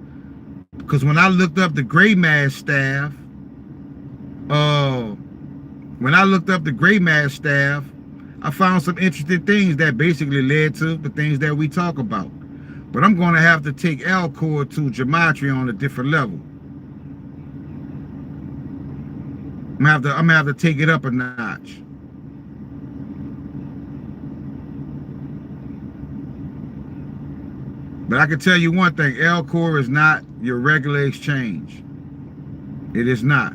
Because when I looked up the Gray Mass staff, I found some interesting things that basically led to the things that we talk about. But I'm going to have to take L-Core to Gematria on a different level. I'm gonna have to take it up a notch. But I can tell you one thing, L-Core is not your regular exchange. It is not.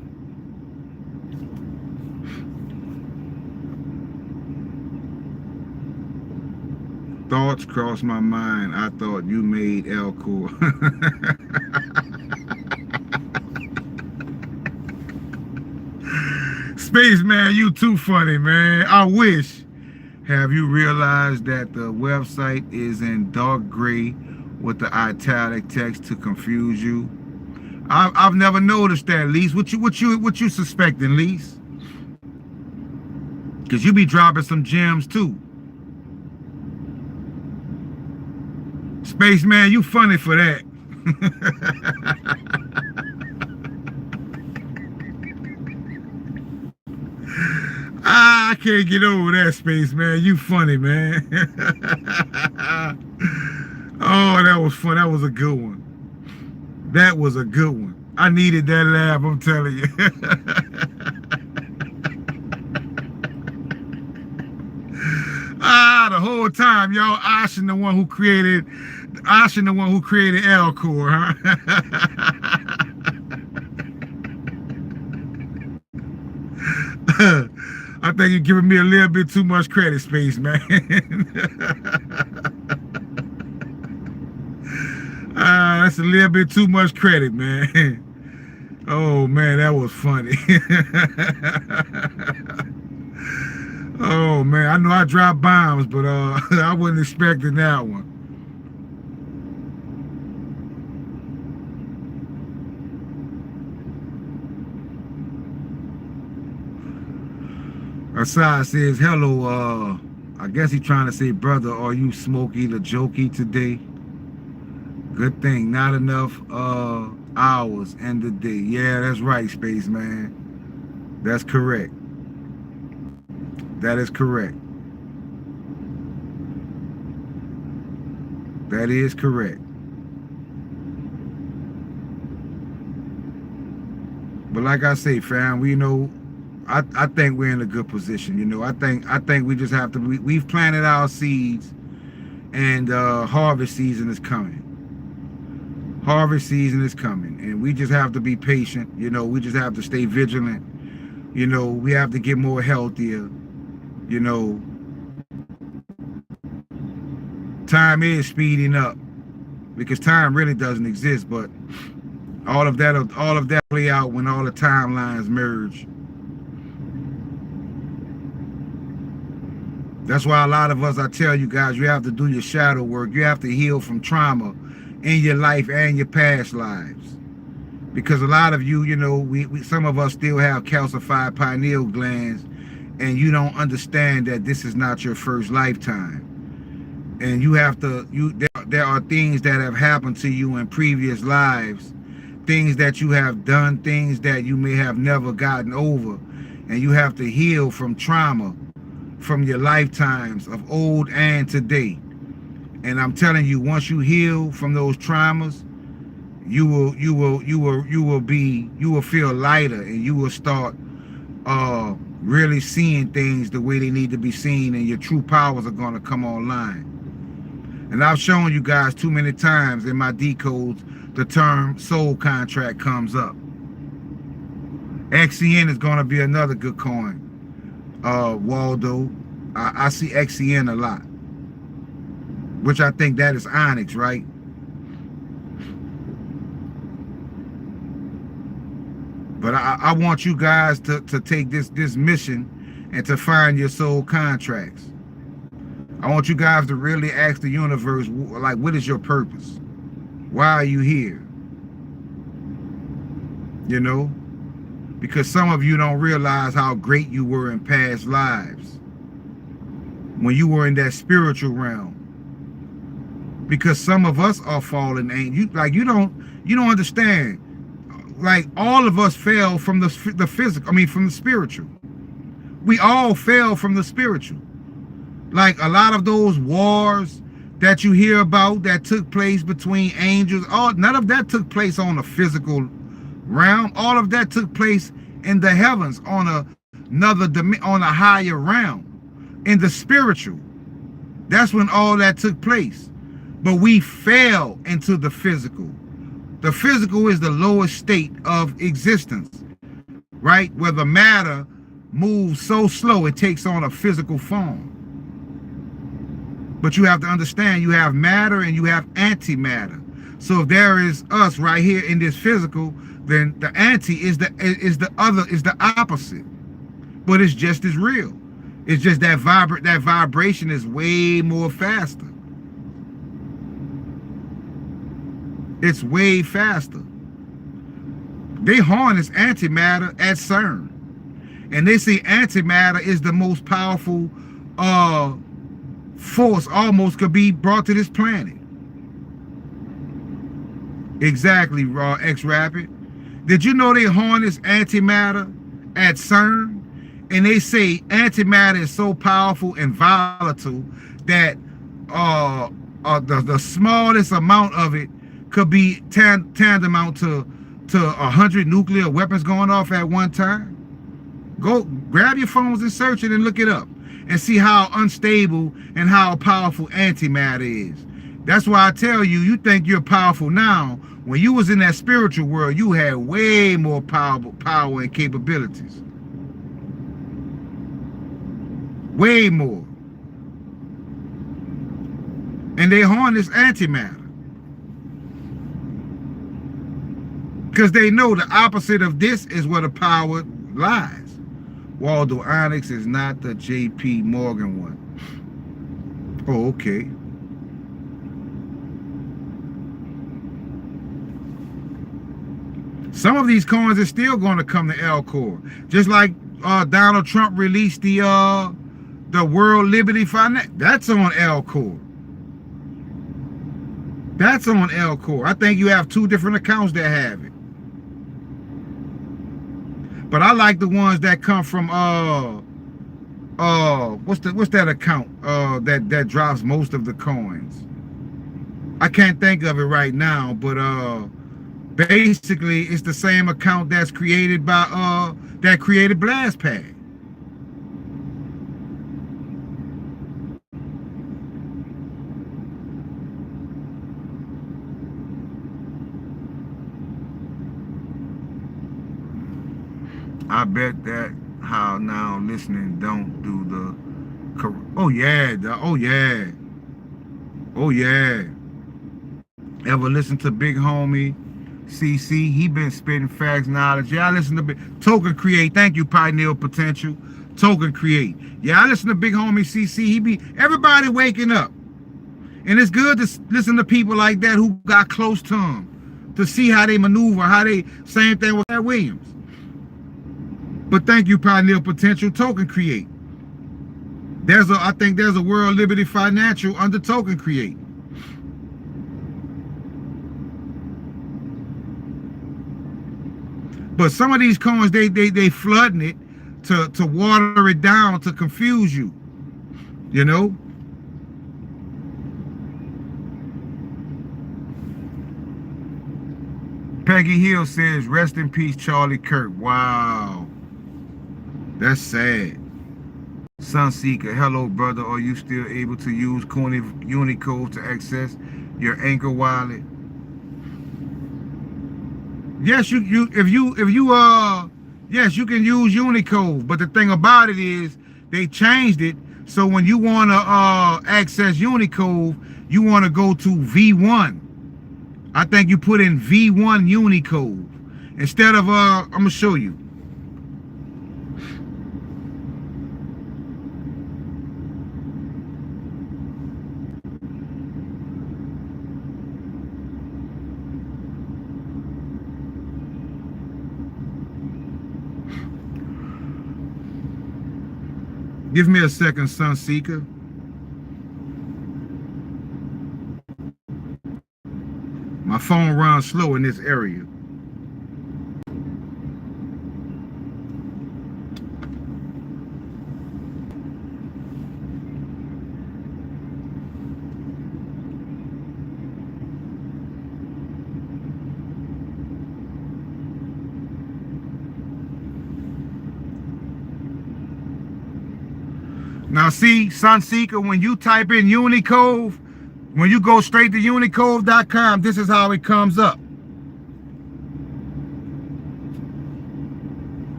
Thoughts crossed my mind. I thought you made L-Core. Spaceman, you too funny, man. I wish. Have you realized that the website is in dark gray with the italic text to confuse you? I've never noticed that, Lise. What you suspecting, Lise? Because you be dropping some gems too. Spaceman, you funny for that. I can't get over that, Spaceman. You funny, man. Oh, that was fun. That was a good one. That was a good one. I needed that laugh, I'm telling you. The whole time, y'all, Ashen the one who created L-Core, huh? I think you're giving me a little bit too much credit, Spaceman. That's a little bit too much credit, man. Oh, man, that was funny. Oh, man, I know I dropped bombs, but I wasn't expecting that one. Asad says, hello, I guess he's trying to say, brother, are you smoky the jokey today? Good thing, not enough hours in the day. Yeah, that's right, Spaceman. That's correct. That is correct. That is correct. But like I say, fam, we know, I think we're in a good position. You know, I think we just have to. We've planted our seeds, and harvest season is coming. Harvest season is coming, and we just have to be patient. You know, we just have to stay vigilant. You know, we have to get more healthier. You know, time is speeding up because time really doesn't exist. But all of that play out when all the timelines merge. That's why a lot of us, I tell you guys, you have to do your shadow work. You have to heal from trauma in your life and your past lives. Because a lot of you, you know, some of us still have calcified pineal glands, and you don't understand that this is not your first lifetime. And you have to, there are things that have happened to you in previous lives things that you have done, things that you may have never gotten over, and you have to heal from trauma from your lifetimes of old and today. And I'm telling you, once you heal from those traumas, you will feel lighter, and you will start really seeing things the way they need to be seen, and your true powers are going to come online. And I've shown you guys too many times in my decodes, the term soul contract comes up. XCN is going to be another good coin, Waldo. I see XCN a lot, which I think that is Onyx, right? But I want you guys to take this mission and to find your soul contracts. I want you guys to really ask the universe, like, what is your purpose? Why are you here? You know? Because some of you don't realize how great you were in past lives, when you were in that spiritual realm. Because some of us are fallen angels. You don't understand. Like, all of us fell from the physical, from the spiritual. We all fell from the spiritual. Like, a lot of those wars that you hear about that took place between angels, none of that took place on a physical realm. All of that took place in the heavens, on a higher realm, in the spiritual. That's when all that took place. But we fell into the physical. The physical is the lowest state of existence, right? Where the matter moves so slow it takes on a physical form. But you have to understand, you have matter and you have antimatter. So if there is us right here in this physical, then the anti is the opposite. But it's just as real. It's just that vibration is way more faster. It's way faster. They harness antimatter at CERN. And they say antimatter is the most powerful force almost could be brought to this planet. Exactly, X-Rapid. Did you know they harness antimatter at CERN? And they say antimatter is so powerful and volatile that the smallest amount of it could be tantamount to 100 nuclear weapons going off at one time. Go grab your phones and search it and look it up and see how unstable and how powerful antimatter is. That's why I tell you, you think you're powerful now. When you was in that spiritual world, you had way more power and capabilities. Way more. And they harness antimatter. Because they know the opposite of this is where the power lies. Waldo, Onyx is not the JP Morgan one. Oh, okay. Some of these coins are still going to come to L-Core. Just like Donald Trump released the World Liberty Finance. That's on L-Core. That's on L-Core. I think you have two different accounts that have it. But I like the ones that come from what's that account that drops most of the coins? I can't think of it right now, but basically it's the same account that's created by that created BlastPad. I bet that how now listening don't do the oh yeah, oh yeah. Ever listen to Big Homie CC? He been spitting facts, knowledge. Yeah, I listen to Token Create. Thank you, Pineal Potential. Token Create. Yeah, I listen to Big Homie CC. He be everybody waking up, and it's good to listen to people like that who got close to him to see how they maneuver, how they same thing with Cat Williams. But thank you, Pineal Potential. Token Create. I think there's a World Liberty Financial under Token Create. But some of these coins, they flooding it to water it down to confuse you. You know? Peggy Hill says, rest in peace, Charlie Kirk. Wow. That's sad. Sunseeker, hello, brother. Are you still able to use Unicode to access your Anchor wallet? Yes, yes, you can use Unicode. But the thing about it is they changed it. So when you want to access Unicode, you want to go to V1. I think you put in V1 Unicode instead of I'm gonna show you. Give me a second, Sunseeker. My phone runs slow in this area. Now see, Sunseeker, when you type in Unicode, when you go straight to unicode.com, this is how it comes up.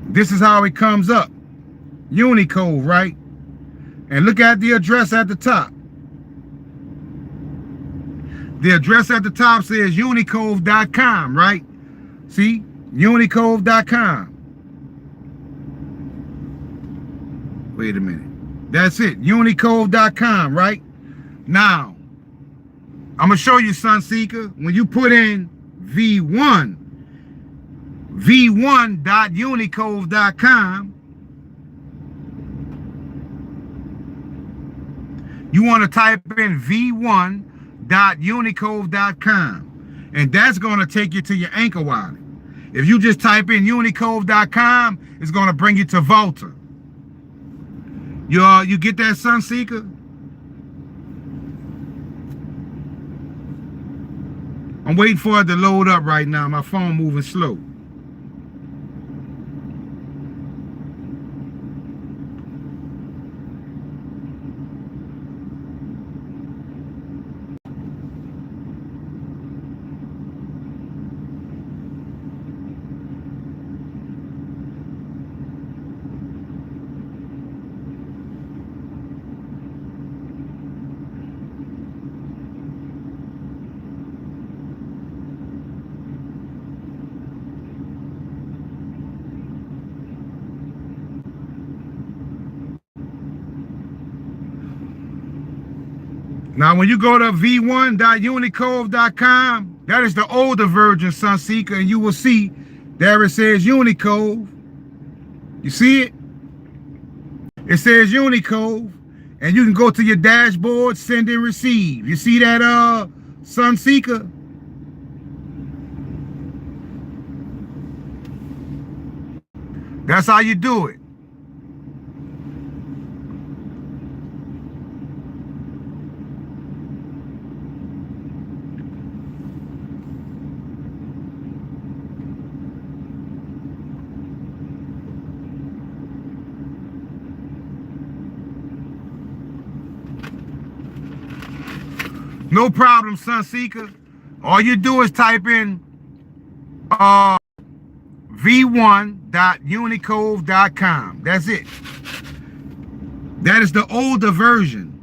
This is how it comes up. Unicode, right? And look at the address at the top. The address at the top says unicode.com, right? See? Unicode.com. Wait a minute. That's it. Unicode.com, right? Now, I'm going to show you, Sunseeker. When you put in V1, v1.unicode.com, you want to type in v1.unicode.com, and that's going to take you to your Anchor wallet. If you just type in unicode.com, it's going to bring you to Volta. You get that, Sunseeker? I'm waiting for it to load up right now. My phone moving slow. Now, when you go to v1.unicode.com, that is the older version, Sunseeker, and you will see there it says Unicode. You see it? It says Unicode, and you can go to your dashboard, send and receive. You see that, Sunseeker? That's how you do it. No problem, Sunseeker. All you do is type in v1.unicode.com. That's it. That is the older version.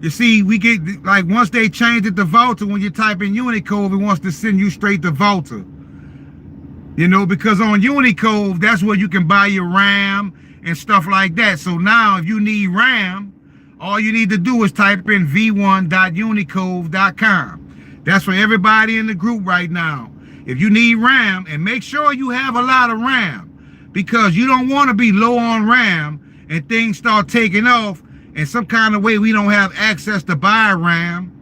You see, we get, like, once they changed it to Volta, when you type in Unicode, it wants to send you straight to Volta. You know, because on Unicode, that's where you can buy your RAM and stuff like that. So now, if you need RAM, all you need to do is type in v1.unicode.com. That's for everybody in the group right now. If you need RAM, and make sure you have a lot of RAM, because you don't want to be low on RAM and things start taking off, and some kind of way we don't have access to buy RAM,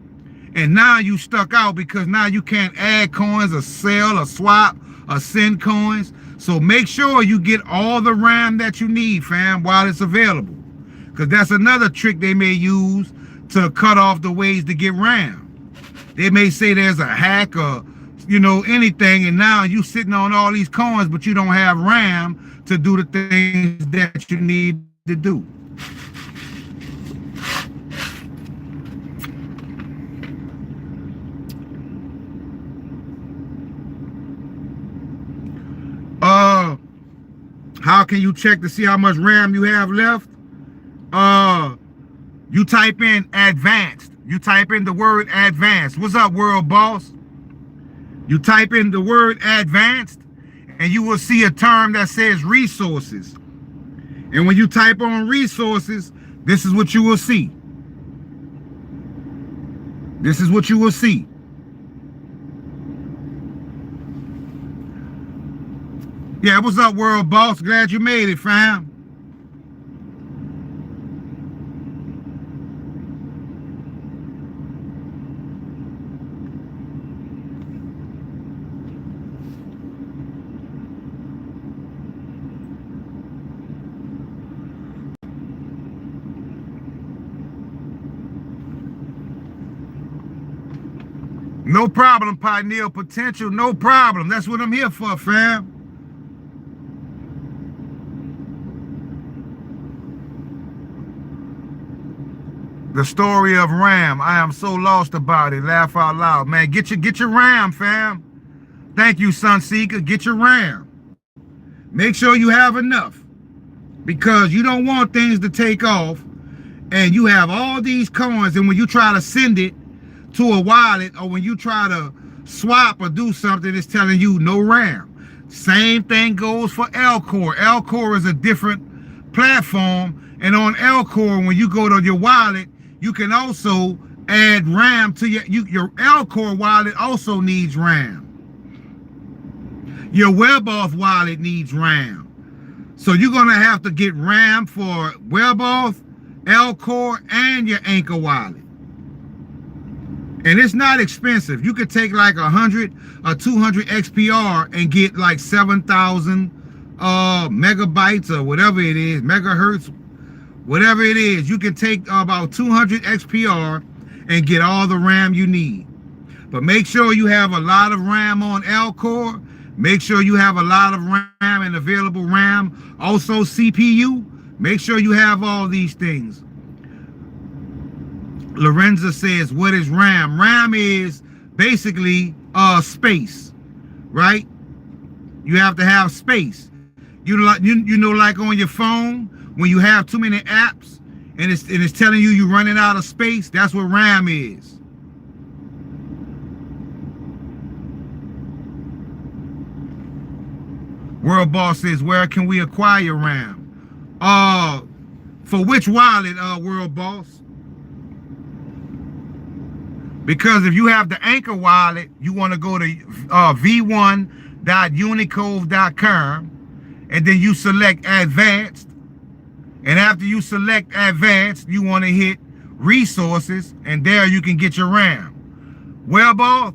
and now you stuck out because now you can't add coins or sell or swap or send coins. So make sure you get all the RAM that you need, fam, while it's available. Because that's another trick they may use to cut off the ways to get RAM. They may say there's a hack or, anything, and now you sitting on all these coins, but you don't have RAM to do the things that you need to do. How can you check to see how much RAM you have left? You type in advanced. You type in the word advanced. What's up, world boss? You type in the word advanced, and you will see a term that says resources. And when you type on resources, this is what you will see. This is what you will see. Yeah, what's up, world boss? Glad you made it, fam. No problem, Pineal Potential. No problem. That's what I'm here for, fam. The story of RAM. I am so lost about it. Laugh out loud. Man, get your RAM, fam. Thank you, Sunseeker. Get your RAM. Make sure you have enough. Because you don't want things to take off. And you have all these coins. And when you try to send it to a wallet, or when you try to swap or do something, it's telling you no RAM. Same thing goes for L-Core. L-Core is a different platform. And on L-Core, when you go to your wallet, you can also add RAM to your L-Core wallet also needs RAM. Your WebAuth wallet needs RAM. So you're going to have to get RAM for WebAuth, L-Core, and your Anchor wallet. And it's not expensive. You could take like 100 or 200 XPR and get like 7,000 megabytes or whatever it is, megahertz. Whatever it is, you can take about 200 XPR and get all the RAM you need. But make sure you have a lot of RAM on L-Core. Make sure you have a lot of RAM and available RAM. Also CPU. Make sure you have all these things. Lorenza says, what is RAM? RAM is basically space, right? You have to have space. You know, like on your phone, when you have too many apps and it's telling you you're running out of space, that's what RAM is. World Boss says, where can we acquire RAM? For which wallet, World Boss? Because if you have the Anchor wallet, you want to go to v1.unicove.com, and then you select advanced. And after you select advanced, you want to hit resources, and there you can get your RAM. Well, boss,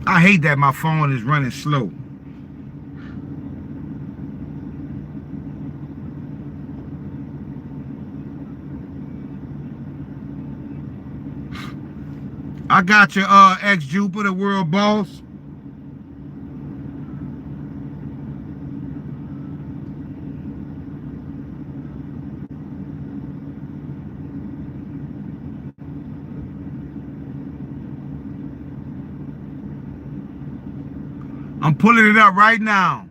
I hate that my phone is running slow. I got your ex-Jupiter, World Boss. I'm pulling it up right now.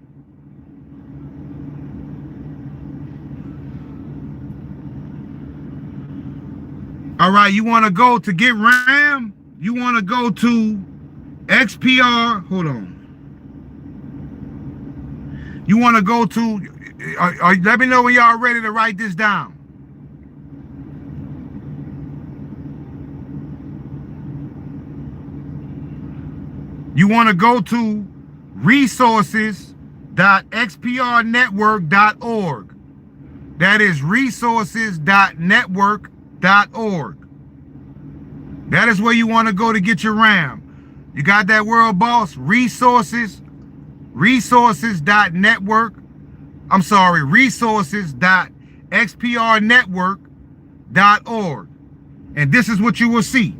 All right, you want to go to get RAM? You want to go to XPR. Hold on. You want to go to, let me know when y'all ready to write this down. You want to go to resources.xprnetwork.org. That is resources.network.org. That is where you want to go to get your RAM. You got that, world boss? resources.network.org. And this is what you will see.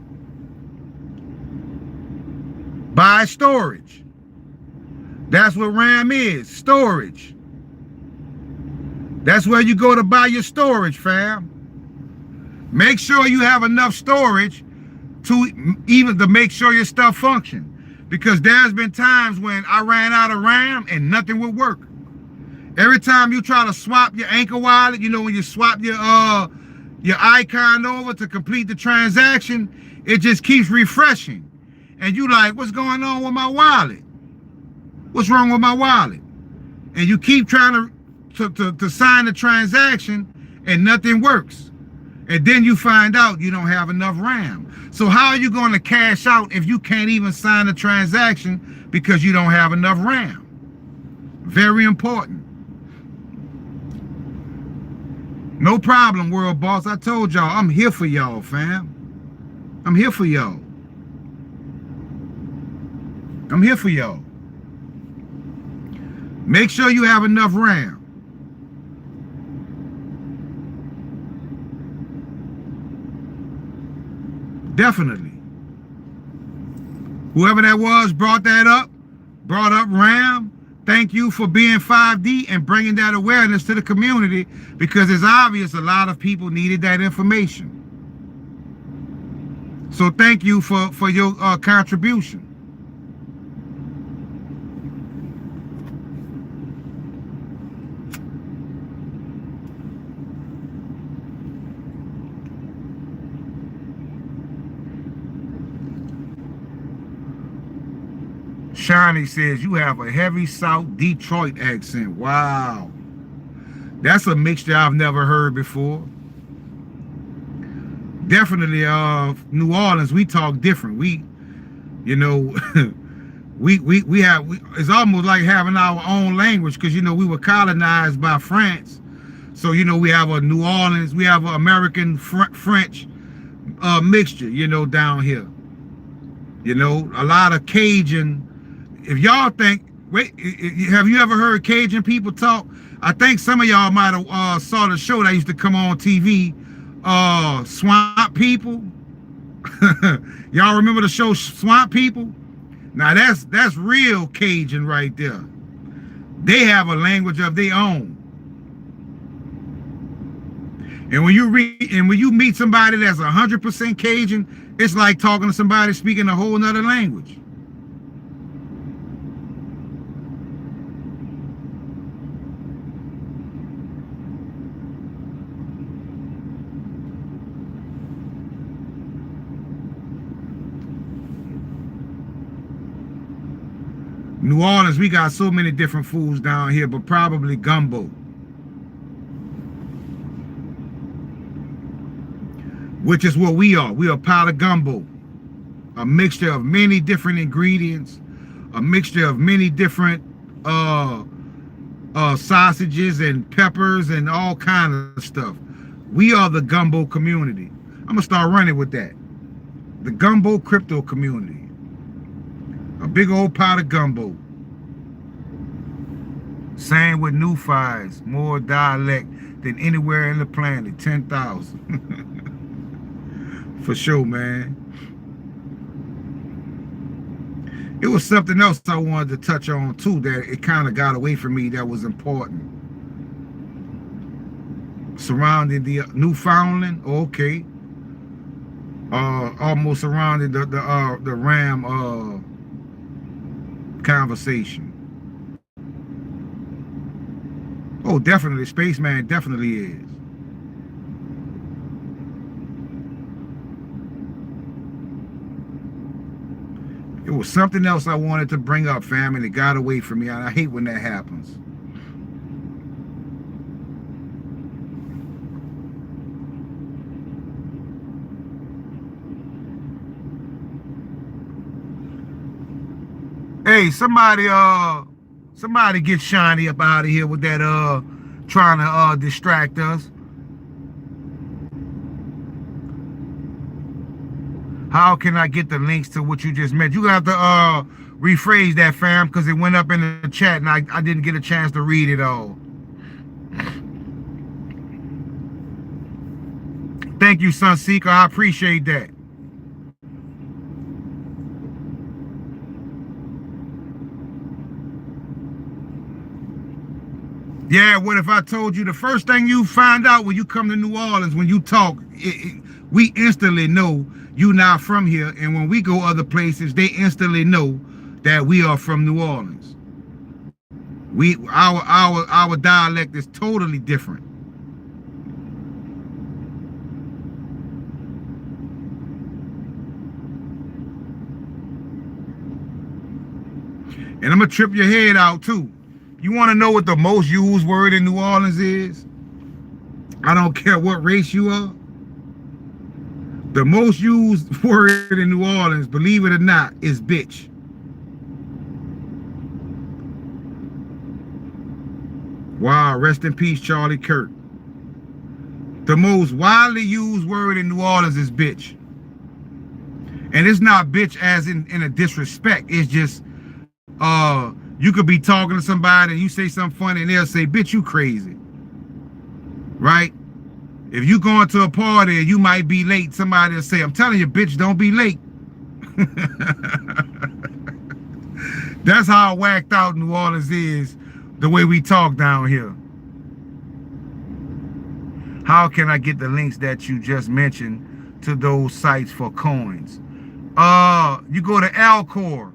Buy storage. That's what RAM is, storage. That's where you go to buy your storage, fam. Make sure you have enough storage to make sure your stuff function. Because there's been times when I ran out of RAM and nothing would work. Every time you try to swap your Anchor wallet, you know, when you swap your icon over to complete the transaction, it just keeps refreshing. And you like, what's going on with my wallet? What's wrong with my wallet? And you keep trying to sign the transaction and nothing works. And then you find out you don't have enough RAM. So how are you going to cash out if you can't even sign the transaction because you don't have enough RAM? Very important. No problem, world boss. I told y'all, I'm here for y'all, fam. I'm here for y'all. I'm here for y'all. Make sure you have enough RAM. Definitely. Whoever that was brought up RAM. Thank you for being 5D and bringing that awareness to the community, because it's obvious a lot of people needed that information. So thank you for your contribution. Shani says, you have a heavy South Detroit accent. Wow. That's a mixture I've never heard before. Definitely, New Orleans, we talk different. We, you know, it's almost like having our own language, because, you know, we were colonized by France. So, you know, we have a New Orleans, we have an American French mixture, you know, down here. You know, a lot of Cajun. If y'all think, wait, have you ever heard Cajun people talk? I think some of y'all might have saw the show that used to come on TV, Swamp People. Y'all remember the show Swamp People? Now that's real Cajun right there. They have a language of their own. And when you meet somebody that's 100% Cajun, it's like talking to somebody speaking a whole nother language. New Orleans, we got so many different foods down here, but probably gumbo. Which is what we are. We are pot of gumbo. A mixture of many different ingredients, a mixture of many different sausages and peppers and all kinds of stuff. We are the gumbo community. I'm gonna start running with that. The gumbo crypto community. A big old pot of gumbo. Same with new files. More dialect than anywhere in the planet. 10,000. For sure, man. It was something else I wanted to touch on too, that it kind of got away from me, that was important. Surrounding the Newfoundland, okay. Almost surrounding the RAM conversation. Oh, definitely, Spaceman definitely is. It was something else I wanted to bring up, fam, and it got away from me. I hate when that happens. Hey, somebody get Shiny up out of here with that trying to distract us. How can I get the links to what you just meant? You have to rephrase that, fam, because it went up in the chat and I didn't get a chance to read it all. Thank you, Sunseeker. I appreciate that. Yeah, what if I told you the first thing you find out when you come to New Orleans, when you talk, we instantly know you not from here. And when we go other places, they instantly know that we are from New Orleans. Our dialect is totally different. And I'm gonna trip your head out too. You want to know what the most used word in New Orleans is? I don't care what race you are. The most used word in New Orleans, believe it or not, is bitch. Wow, rest in peace, Charlie Kirk. The most widely used word in New Orleans is bitch. And it's not bitch as in a disrespect. It's just, you could be talking to somebody and you say something funny and they'll say, bitch, you crazy. Right? If you going to a party and you might be late, somebody will say, I'm telling you, bitch, don't be late. That's how whacked out New Orleans is, the way we talk down here. How can I get the links that you just mentioned to those sites for coins? You go to Alcor.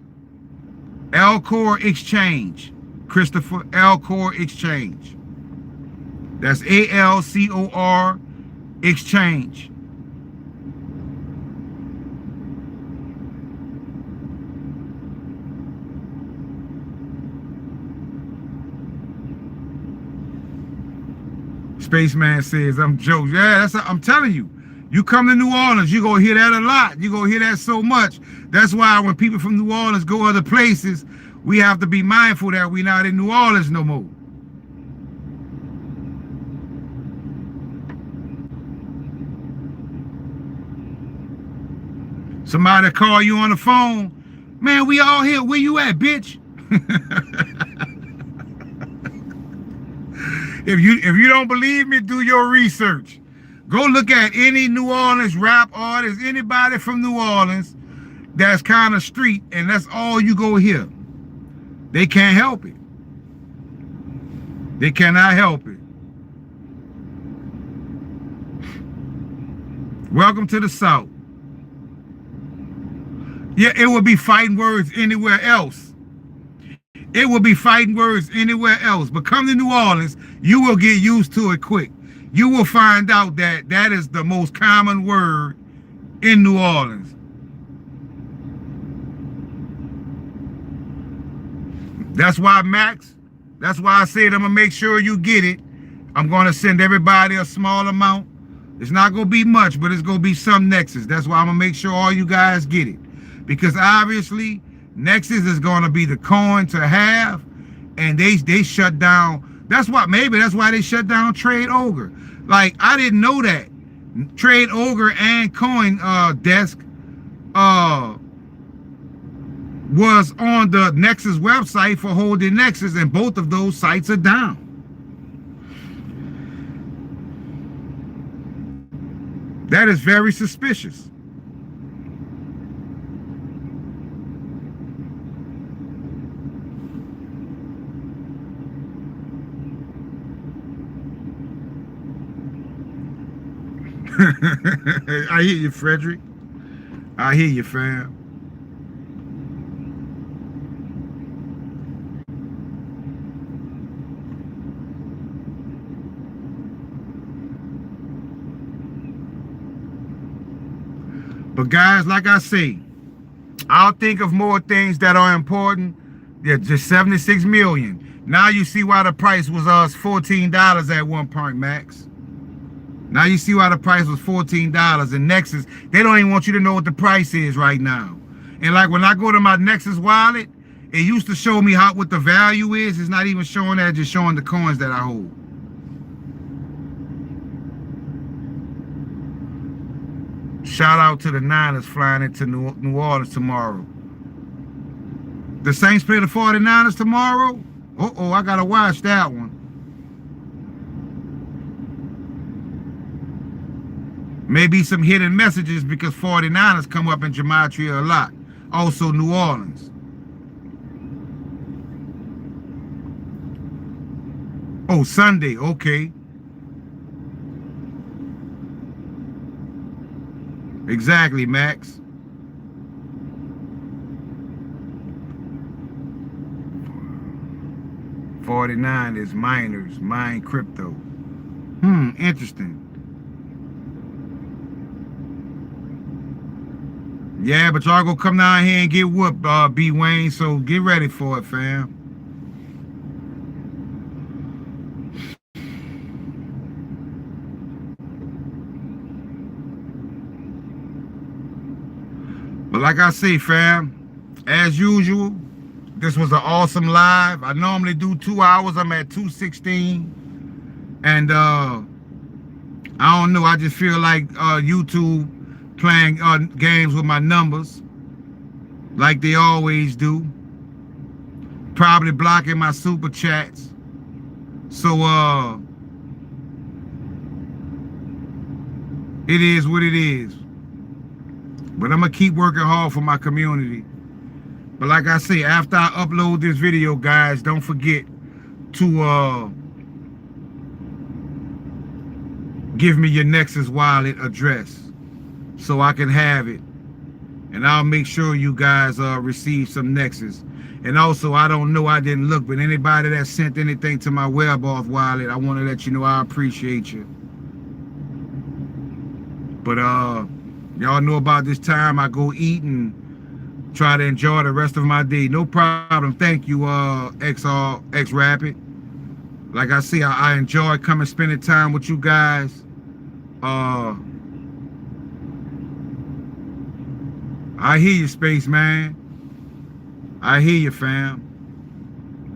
Alcor Exchange, Christopher, Alcor Exchange. That's ALCOR Exchange. Spaceman says, I'm joking. Yeah, I'm telling you. You come to New Orleans, you're going to hear that a lot. You're going to hear that so much. That's why when people from New Orleans go other places, we have to be mindful that we're not in New Orleans no more. Somebody call you on the phone. Man, we all here. Where you at, bitch? If you don't believe me, do your research. Go look at any New Orleans rap artist, anybody from New Orleans that's kind of street, and that's all you go hear. They can't help it. They cannot help it. Welcome to the South. Yeah, it would be fighting words anywhere else. It will be fighting words anywhere else. But come to New Orleans, you will get used to it quick. You will find out that that is the most common word in New Orleans. That's why, Max, that's why I said I'm going to make sure you get it. I'm going to send everybody a small amount. It's not going to be much, but it's going to be some Nexus. That's why I'm going to make sure all you guys get it. Because obviously, Nexus is going to be the coin to have, and they shut down. That's why they shut down Trade Ogre. Like, I didn't know that. Trade Ogre and Coin Desk was on the Nexus website for holding Nexus, and both of those sites are down. That is very suspicious. I hear you, Frederick. I hear you, fam. But guys, like I say, I'll think of more things that are important. Yeah, just 76 million. Now you see why the price was $14 at one point, Max. Now you see why the price was $14. And Nexus, they don't even want you to know what the price is right now. And like when I go to my Nexus wallet, it used to show me what the value is. It's not even showing that, it's just showing the coins that I hold. Shout out to the Niners flying into New Orleans tomorrow. The Saints play the 49ers tomorrow? Uh-oh, I gotta watch that one. Maybe some hidden messages because 49ers come up in Gamatria a lot. Also New Orleans. Oh, Sunday, okay. Exactly, Max. $49 is miners, mine crypto. Interesting. Yeah, but y'all gonna come down here and get whooped, B Wayne, so get ready for it, fam. But like I say, fam, as usual, this was an awesome live. I normally do 2 hours. I'm at 2:16. And I don't know, I just feel like YouTube playing games with my numbers like they always do. Probably blocking my super chats. So it is what it is. But I'm gonna keep working hard for my community. But like I say, after I upload this video, guys, don't forget to give me your Nexus wallet address so I can have it. And I'll make sure you guys receive some Nexus. And also, I don't know, I didn't look, but anybody that sent anything to my WebAuth wallet, I want to let you know I appreciate you. But y'all know about this time I go eat and try to enjoy the rest of my day. No problem. Thank you, X Rapid. Like I say, I enjoy coming spending time with you guys. I hear you, Spaceman. I hear you, fam.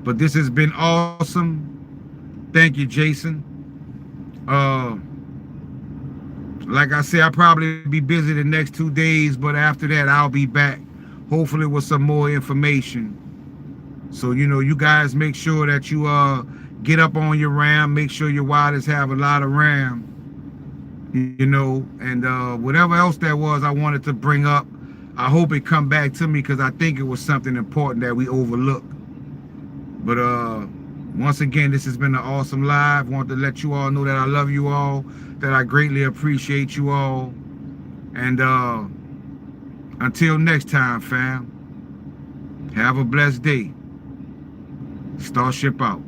But this has been awesome. Thank you, Jason. Like I say, I'll probably be busy the next 2 days, but after that, I'll be back, hopefully with some more information. So, you know, you guys make sure that you get up on your RAM, make sure your wallets have a lot of RAM, you know, and whatever else that was I wanted to bring up, I hope it come back to me because I think it was something important that we overlooked. But once again, this has been an awesome live. I want to let you all know that I love you all, that I greatly appreciate you all. And until next time, fam, have a blessed day. Starship out.